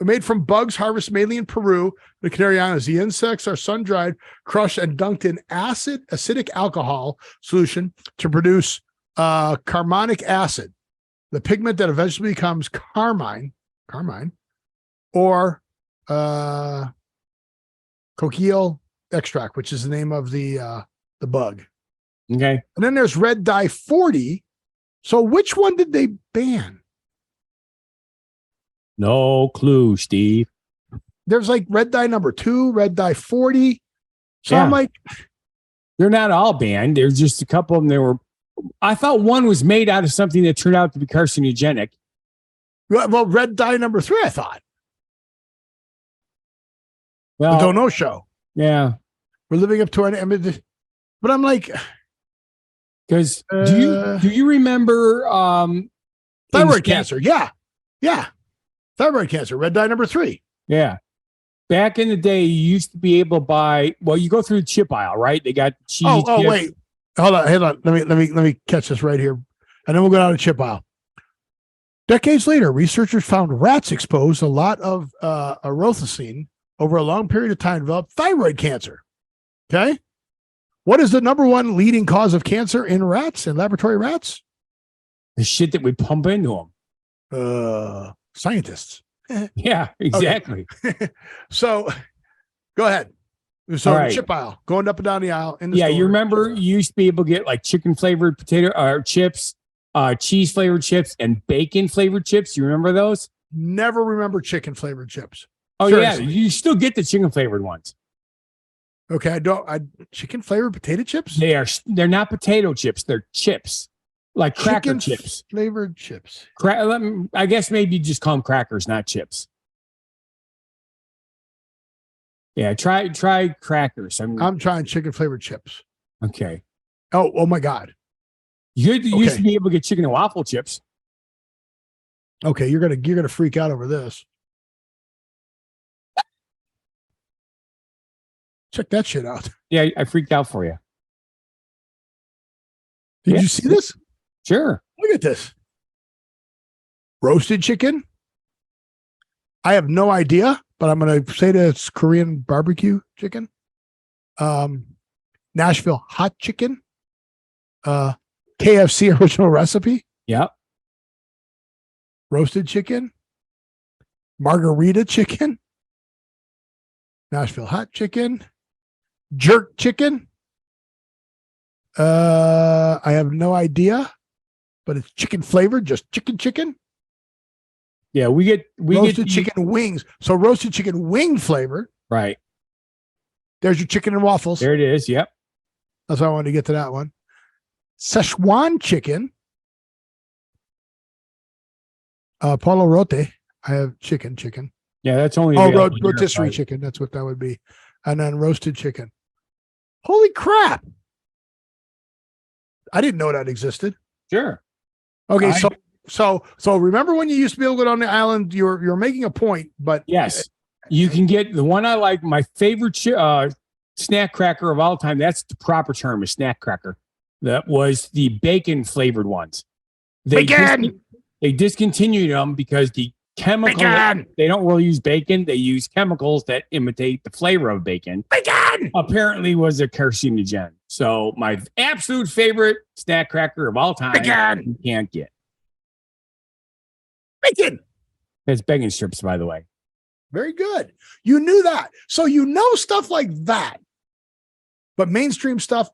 made from bugs harvested mainly in Peru, the Canary Islands. The insects are sun-dried, crushed, and dunked in acidic alcohol solution to produce carmonic acid, the pigment that eventually becomes carmine, or cochial extract, which is the name of the bug. Okay. And then there's red dye 40. So which one did they ban? No clue, Steve. There's like red dye number 2, red dye 40. So I'm like, they're not all banned. There's just a couple of them. I thought one was made out of something that turned out to be carcinogenic. Well, red dye number 3, I thought. Well, the Don't show. Yeah. We're living up to our name. But I'm like, because do you remember thyroid cancer? Yeah. Thyroid cancer, red dye number 3. Yeah. Back in the day, you used to be able to buy. Well, you go through the chip aisle, right? They got cheese. Oh, wait, hold on. Let me catch this right here, and then we'll go down to chip aisle. Decades later, researchers found rats exposed a lot of erythrocin over a long period of time developed thyroid cancer. Okay, what is the number 1 leading cause of cancer in rats, in laboratory rats? The shit that we pump into them. Scientists. Yeah, exactly. Okay. So go ahead. So right. Chip aisle, going up and down the aisle. Store. You remember you used to be able to get like chicken flavored potato chips, cheese flavored chips, and bacon flavored chips. You remember those? Never remember chicken flavored chips. Oh, seriously. Yeah, you still get the chicken flavored ones. Okay, chicken flavored potato chips? They're not potato chips, they're chips. Like cracker chips. Flavored chips. I guess maybe you just call them crackers, not chips. Yeah, try crackers. I'm trying chicken flavored chips. Okay. Oh my God. You used to be able to get chicken and waffle chips. Okay, you're gonna freak out over this. Check that shit out. Yeah, I freaked out for you. Did you see this? Sure. Look at this. Roasted chicken. I have no idea, but I'm going to say that it's Korean barbecue chicken. Nashville hot chicken. KFC original recipe. Yep. Roasted chicken. Margarita chicken. Nashville hot chicken. Jerk chicken. I have no idea, but it's chicken flavored, just chicken. Yeah, we get roasted chicken wings. So roasted chicken wing flavored. Right. There's your chicken and waffles. There it is. Yep. That's why I wanted to get to that one. Szechuan chicken. Polo rote. I have chicken. Yeah, that's only. Rotisserie chicken. That's what that would be. And then roasted chicken. Holy crap. I didn't know that existed. Sure. Okay, so remember when you used to be able to go down the island? You're making a point, but yes, you can get the one I like. My favorite snack cracker of all time. That's the proper term, a snack cracker. That was the bacon flavored ones. They discontinued them because the chemicals. They don't really use bacon. They use chemicals that imitate the flavor of bacon. Bacon apparently was a carcinogen. So my absolute favorite snack cracker of all time, you can't get. Bacon. It's bacon strips, by the way. Very good. You knew that. So you know stuff like that. But mainstream stuff,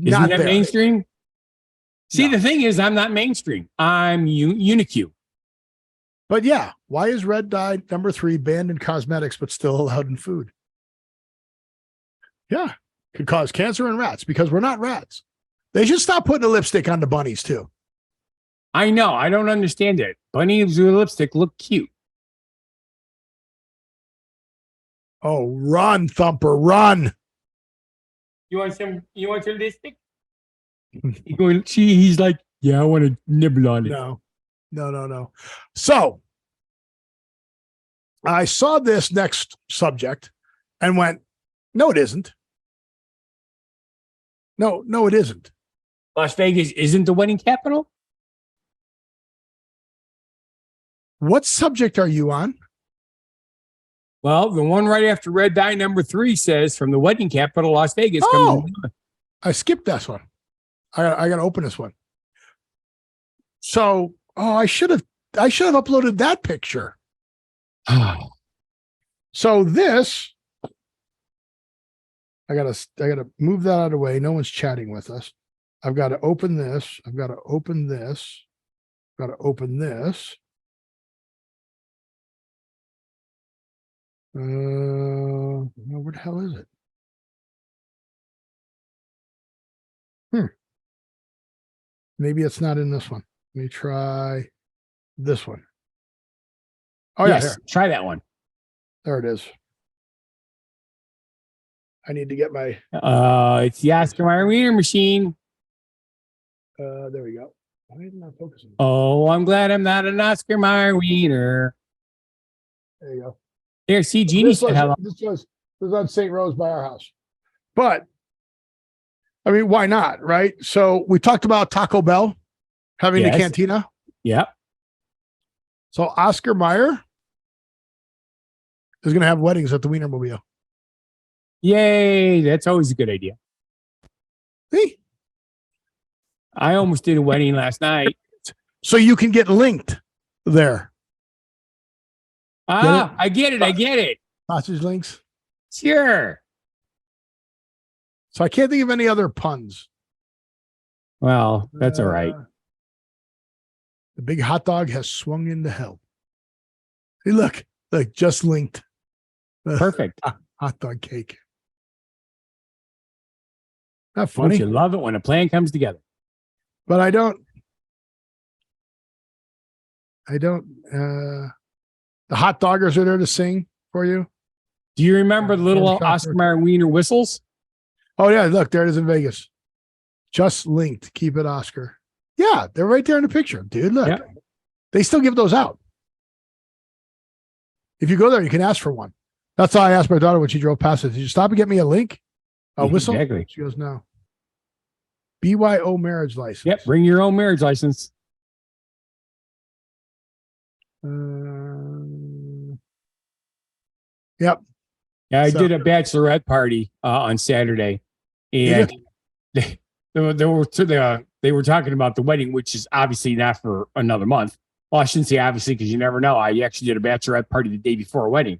Isn't that mainstream? See, the thing is, I'm not mainstream. I'm unique. But yeah, why is red dye number 3 banned in cosmetics but still allowed in food? Yeah. Could cause cancer in rats because we're not rats. They should stop putting a lipstick on the bunnies too. I know. I don't understand it. Bunnies with lipstick look cute. Oh, run, Thumper, run. You want some lipstick? He's like, yeah, I want to nibble on it. No. So I saw this next subject and went, no, it isn't. No, it isn't. Las Vegas isn't the wedding capital? What subject are you on? Well, the one right after red dye number 3 says from the wedding capital, Las Vegas. I skipped this one. I got to open this one. So, I should have uploaded that picture. So this, I gotta move that out of the way. No one's chatting with us. I've got to open this. I've got to open this. Got to open this. Where the hell is it? Maybe it's not in this one. Let me try this one. Oh, yes, yeah, try that one. There it is. I need to get my it's the Oscar Mayer Wiener machine. There we go. Why is it not focusing? Oh, I'm glad I'm not an Oscar Mayer Wiener. There you go. There, see, Jeannie said hello. This was on St. Rose by our house. But I mean, why not? Right. So we talked about Taco Bell having the cantina. Yeah. So Oscar Mayer is going to have weddings at the Wienermobile. Yay. That's always a good idea. See? I almost did a wedding last night. So you can get linked there. I get it. Sausage links. Sure. So I can't think of any other puns. Well, that's all right. The big hot dog has swung into hell. Hey, look, just linked. Perfect. Hot dog cake. Not funny. Don't you love it when a plan comes together? But I don't. The hot doggers are there to sing for you. Do you remember the little Oscar Mayer Wiener whistles? Oh, yeah. Look, there it is in Vegas. Just linked. Keep it, Oscar. Yeah, they're right there in the picture. Dude, look. Yeah. They still give those out. If you go there, you can ask for one. That's how I asked my daughter when she drove past it. Did you stop and get me a link? A whistle? Exactly. She goes, no. BYO marriage license. Yep, bring your own marriage license. Yep. Yeah, I did a bachelorette party on Saturday, and they were talking about the wedding, which is obviously not for another month. Well, I shouldn't say obviously because you never know. I actually did a bachelorette party the day before a wedding,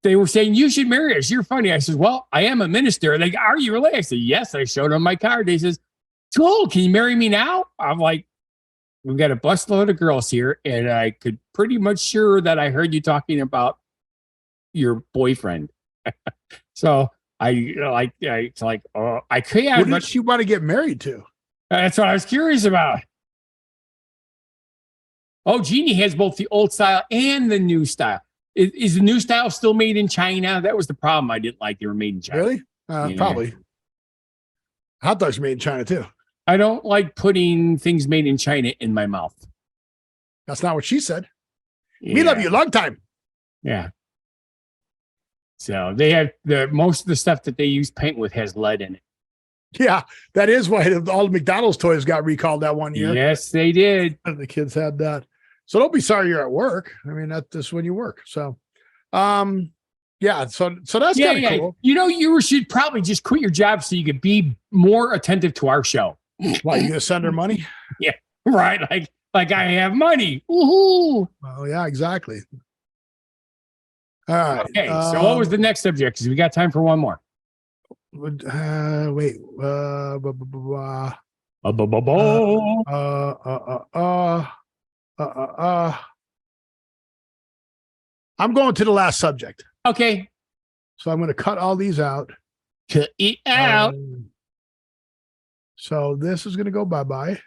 they were saying you should marry us. You're funny. I said, well, I am a minister. Like, are you really? I said, yes. I showed them my card. They says, cool. Can you marry me now? I'm like, we've got a busload of girls here, and I could pretty much sure that I heard you talking about your boyfriend. So I can't. What did she want to get married to? That's what I was curious about. Oh, Jeannie has both the old style and the new style. Is the new style still made in China? That was the problem. I didn't like they were made in China. Really? Probably. Hot dogs are made in China too. I don't like putting things made in China in my mouth. That's not what she said. Yeah. We love you a long time. Yeah. So they have most of the stuff that they use paint with has lead in it. Yeah, that is why all the McDonald's toys got recalled that one year. Yes, they did. The kids had that. So don't be sorry you're at work. I mean, that's when you work. So, yeah. So that's kind of cool. You know, you should probably just quit your job so you could be more attentive to our show. Why, you gonna send her money? Yeah, right. Like I have money. Woohoo! Well, yeah, exactly. All right. Okay. So what was the next subject? Because we got time for one more. Wait. I'm going to the last subject. Okay. So I'm going to cut all these out. Cut it out. So this is going to go bye-bye.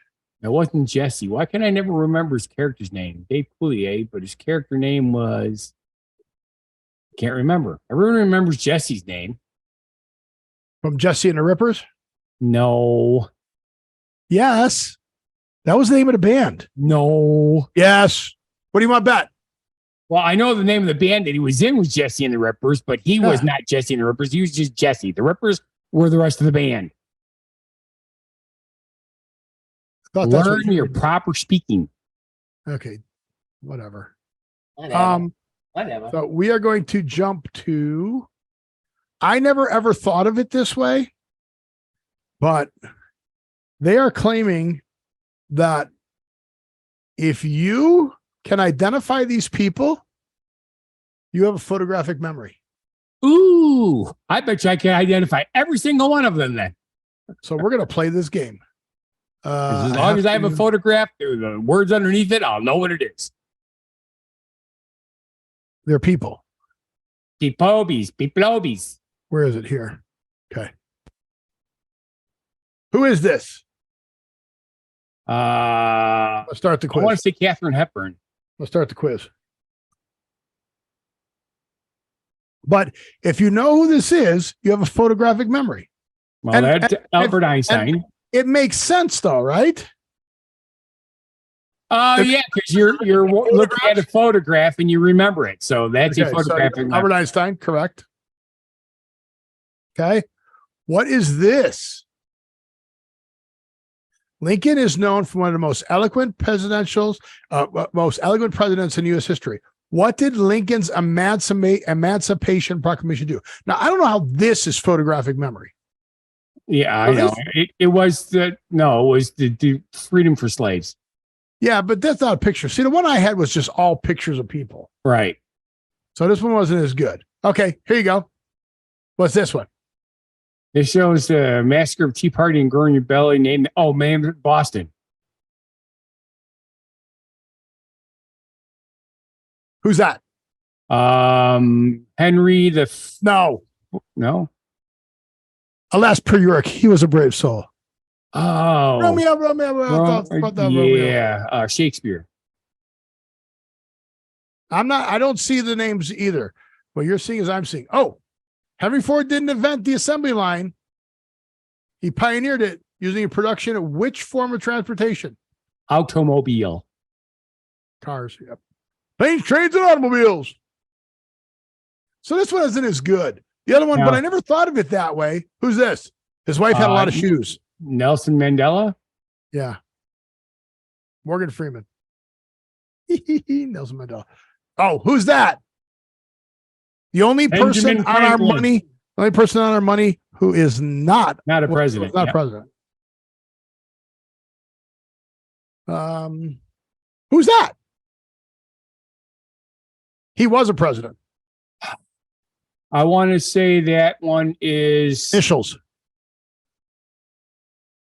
It wasn't Jesse. Why can I never remember his character's name? Dave Coulier, but his character name was... Can't remember. Everyone remembers Jesse's name. From Jesse and the Rippers? No. Yes. That was the name of the band. No. Yes. What do you want to bet? Well, I know the name of the band that he was in was Jesse and the Rippers, but he was not Jesse and the Rippers. He was just Jesse. The Rippers were the rest of the band. Learn your proper speaking. Okay. Whatever. Whatever. So we are going to jump to, I never ever thought of it this way, but they are claiming that if you can identify these people, you have a photographic memory. Ooh, I bet you I can identify every single one of them then. So we're going to play this game. As long as I have a photograph, the words underneath it, I'll know what it is. They're people. Peoplobies. Where is it here? Okay. Who is this? Let's start the quiz. I want to say Katharine Hepburn. Let's start the quiz. But if you know who this is, you have a photographic memory. Well, that's Albert Einstein. It makes sense, though, right? Yeah, because you're looking at a photograph and you remember it. So that's a photographic memory. Albert Einstein, correct. Okay. What is this? Lincoln is known for one of the most eloquent presidents in U.S. history. What did Lincoln's Emancipation Proclamation do? Now, I don't know how this is photographic memory. Yeah, I know. It was the freedom for slaves. Yeah, but that's not a picture. See, the one I had was just all pictures of people. Right. So this one wasn't as good. Okay, here you go. What's this one? It shows the massacre of Tea Party and Growing Your Belly named, Boston. Who's that? Henry the... No. Alas, per York, he was a brave soul. Oh. Romeo. Yeah, Shakespeare. I don't see the names either. What you're seeing is I'm seeing. Oh, Henry Ford didn't invent the assembly line. He pioneered it using a production of which form of transportation? Automobile. Cars, yep. Planes, trains, and automobiles. So this one isn't as good. The other one, but I never thought of it that way. Who's this? His wife had a lot of shoes. Nelson Mandela? Yeah. Morgan Freeman. Nelson Mandela. Oh, who's that? The only person on our money, who is not a president. Not a president. Who's that? He was a president. I want to say that one is initials.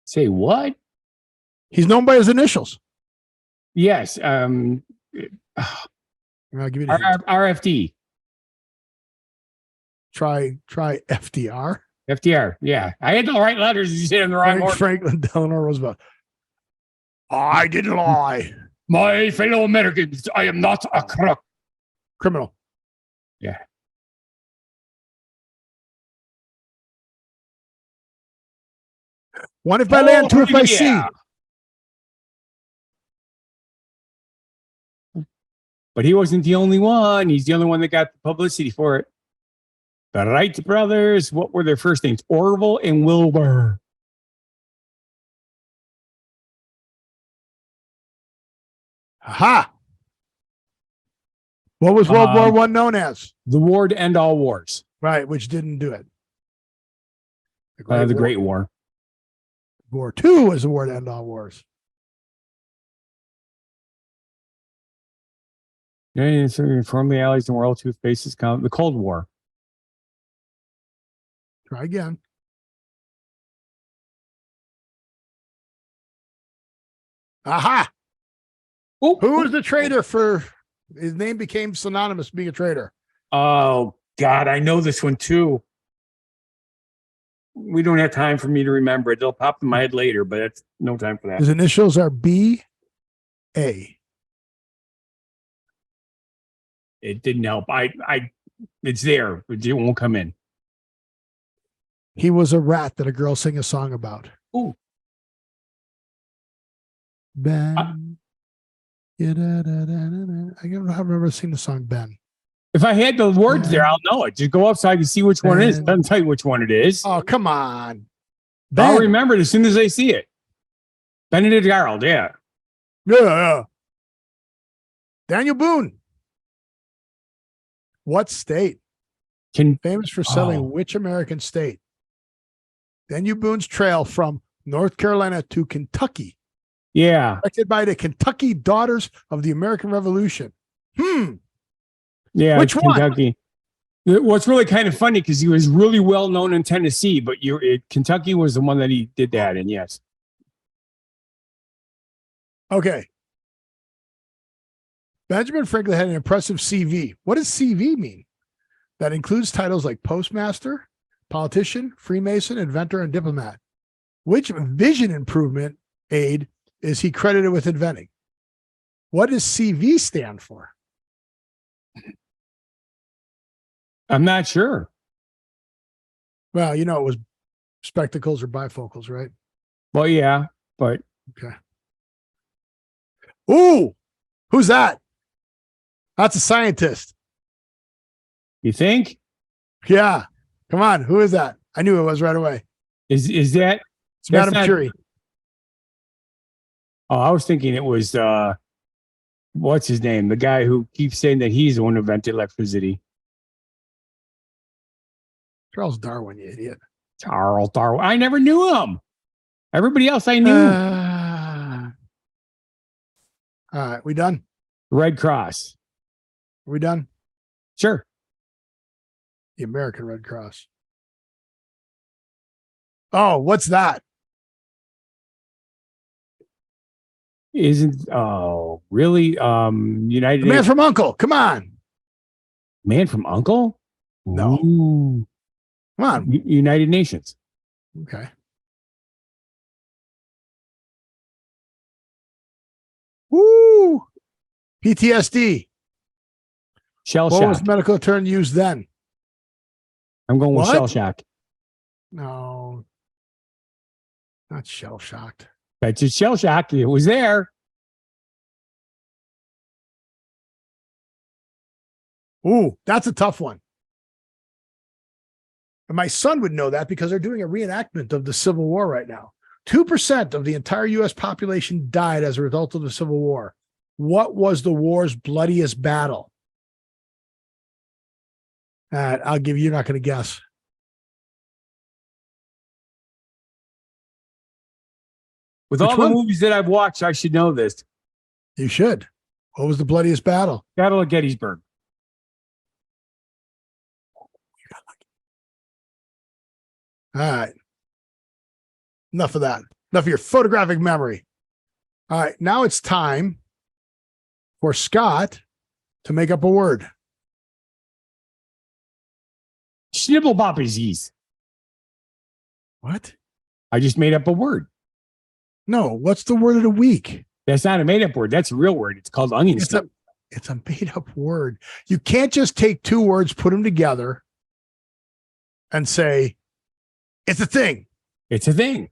Say what? He's known by his initials. Yes. I'll give you RFD. Try FDR. FDR. Yeah, I had the right letters. You said in the wrong order. Franklin Delano Roosevelt. I didn't lie. My fellow Americans, I am not a criminal. Yeah. One if by land, two if by sea. But he wasn't the only one. He's the only one that got the publicity for it. The Wright brothers, what were their first names? Orville and Wilbur. Aha. What was World War I known as? The war to end all wars. Right, which didn't do it. The Great War. War II was the war to end all wars. Yeah, form the Allies and World II faces the Cold War. Try again. Aha! Ooh. Who was the traitor for his name became synonymous being a traitor? Oh God, I know this one too. we don't have time for me to remember it. It'll pop in my head later, but it's no time for that. His initials are B.A. It didn't help. It's there, but it won't come in. He was a rat that a girl sang a song about. Ooh. Ben. I don't know how I've ever seen the song Ben. If I had the words there, I'll know it. Just go outside and see which one it is. It doesn't tell you which one it is. Oh, come on. Ben. I'll remember it as soon as I see it. Benedict Arnold, yeah. Yeah. Daniel Boone. What state? Famous for selling which American state? Daniel Boone's trail from North Carolina to Kentucky. Yeah. Directed by the Kentucky Daughters of the American Revolution. Yeah. Which Kentucky. One? What's really kind of funny because he was really well known in Tennessee, but Kentucky was the one that he did that in. Yes. Okay. Benjamin Franklin had an impressive CV. What does CV mean? That includes titles like postmaster, politician, Freemason, inventor, and diplomat. Which vision improvement aid is he credited with inventing? What does CV stand for? I'm not sure. Well, it was spectacles or bifocals, right? Well, yeah, but. Okay. Ooh, who's that? That's a scientist. You think? Yeah. Come on. Who is that? I knew it was right away. Is that? It's Madame Curie. Oh, I was thinking it was, what's his name? The guy who keeps saying that he's the one who invented electricity. Charles Darwin, you idiot. Charles Darwin. I never knew him. Everybody else I knew. All right. We done? Red Cross. Are we done? Sure. The American Red Cross. Oh, what's that? Really? United. The Man from Uncle. Come on. Man from Uncle? No. Ooh. Come on. United Nations. Okay. Woo. PTSD. Shell shock. What was the medical term used then? I'm going with shell shock. No. Not shell shocked. That's just shell shock. It was there. Ooh, that's a tough one. And my son would know that because they're doing a reenactment of the Civil War right now. 2% of the entire U.S. population died as a result of the Civil War. What was the war's bloodiest battle? I'll give you, you're not going to guess. With all the movies that I've watched, I should know this. You should. What was the bloodiest battle? Battle of Gettysburg. All right. Enough of that. Enough of your photographic memory. All right. Now it's time for Scott to make up a word. Schnibbleboppies. What? I just made up a word. No. What's the word of the week? That's not a made-up word. That's a real word. It's called onion stuff. It's a made-up word. You can't just take two words, put them together, and say, it's a thing. It's a thing.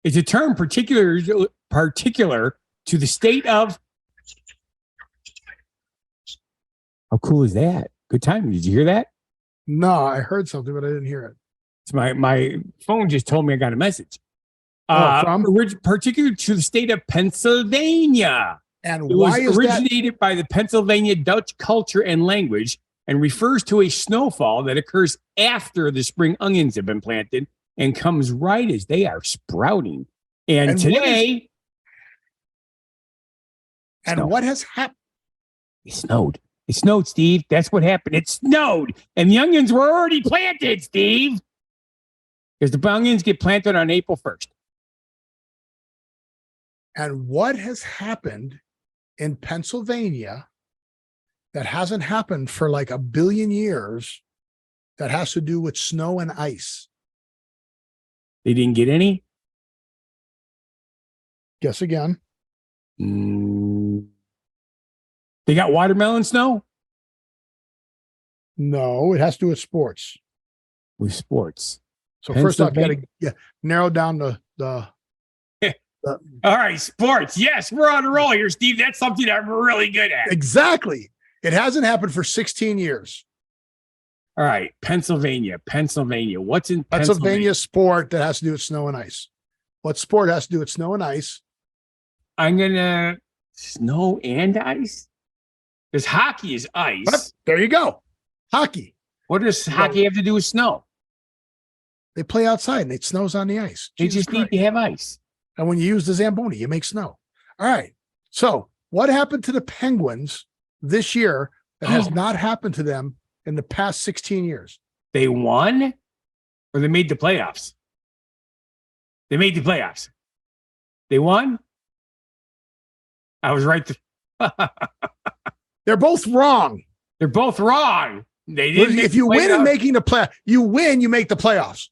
It's a term particular to the state of. How cool is that? Good time. Did you hear that? No, I heard something, but I didn't hear it. It's my phone just told me I got a message. Particular to the state of Pennsylvania. And it was originated by the Pennsylvania Dutch culture and language and refers to a snowfall that occurs after the spring onions have been planted and comes right as they are sprouting. And today. What has happened? It snowed. It snowed, Steve. That's what happened. It snowed. And the onions were already planted, Steve. Because the onions get planted on April 1st. And what has happened in Pennsylvania that hasn't happened for like 1 billion years that has to do with snow and ice? They didn't get any? Guess again. They got watermelon snow? No, it has to do with sports. With sports. So first off, you got to narrow down the all right, sports. Yes, we're on a roll here, Steve. That's something I'm really good at. Exactly. It hasn't happened for 16 years. All right, Pennsylvania. What's in Pennsylvania sport that has to do with snow and ice? What sport has to do with snow and ice? I'm gonna snow and ice. Because hockey is ice. But there you go. Hockey. What does hockey have to do with snow? They play outside and it snows on the ice. They just need to have ice. And when you use the Zamboni, you make snow. All right. So what happened to the Penguins this year that has not happened to them in the past 16 years? They won or they made the playoffs? They made the playoffs. They won? I was right. They're both wrong. They're both wrong. They didn't. If you win in making the play, you win, you make the playoffs.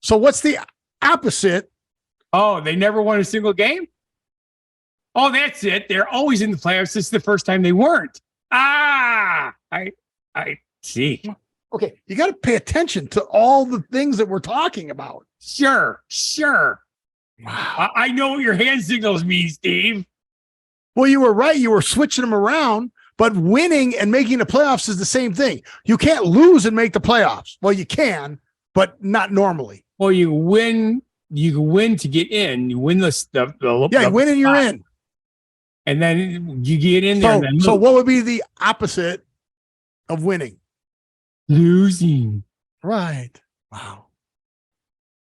So what's the opposite? Oh, they never won a single game? Oh, that's it. They're always in the playoffs. This is the first time they weren't. I see. Okay, you got to pay attention to all the things that we're talking about. Sure. Wow. I know what your hand signals mean, Steve. Well, you were right. You were switching them around, but winning and making the playoffs is the same thing. You can't lose and make the playoffs. Well, you can, but not normally. Well, you win. You win to get in. You win the you win and you're in. And then you get in there. So what would be the opposite of winning? Losing. Right. Wow.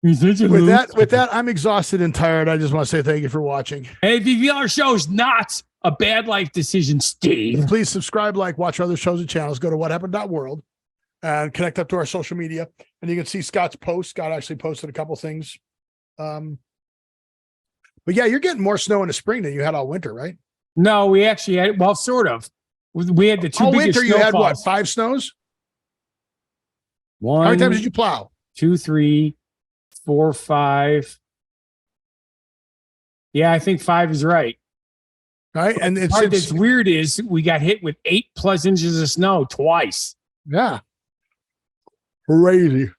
With that, I'm exhausted and tired. I just want to say thank you for watching. And if you feel our show is not a bad life decision, Steve, please subscribe, watch our other shows and channels. Go to whathappened.world and connect up to our social media. And you can see Scott's post. Scott actually posted a couple things. But yeah, you're getting more snow in the spring than you had all winter, right? No, we actually had, well, sort of. We had the two all biggest winter. You had what? falls. 5 snows? One. How many times did you plow? 2, 3, 4, 5. Yeah, I think 5 is right. Right. And the part that's weird is we got hit with 8+ inches of snow twice. Yeah. Crazy.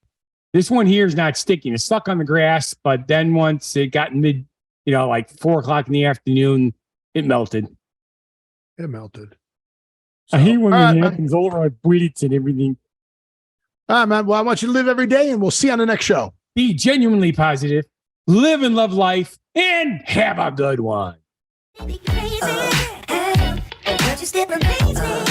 This one here is not sticking. It's stuck on the grass, but then once it got like 4 o'clock in the afternoon, it melted. So, I hate when it happens all over our breeds and everything. All right, man. Well, I want you to live every day, and we'll see you on the next show. Be genuinely positive, live and love life, and have a good one. Be crazy, but you still amaze me.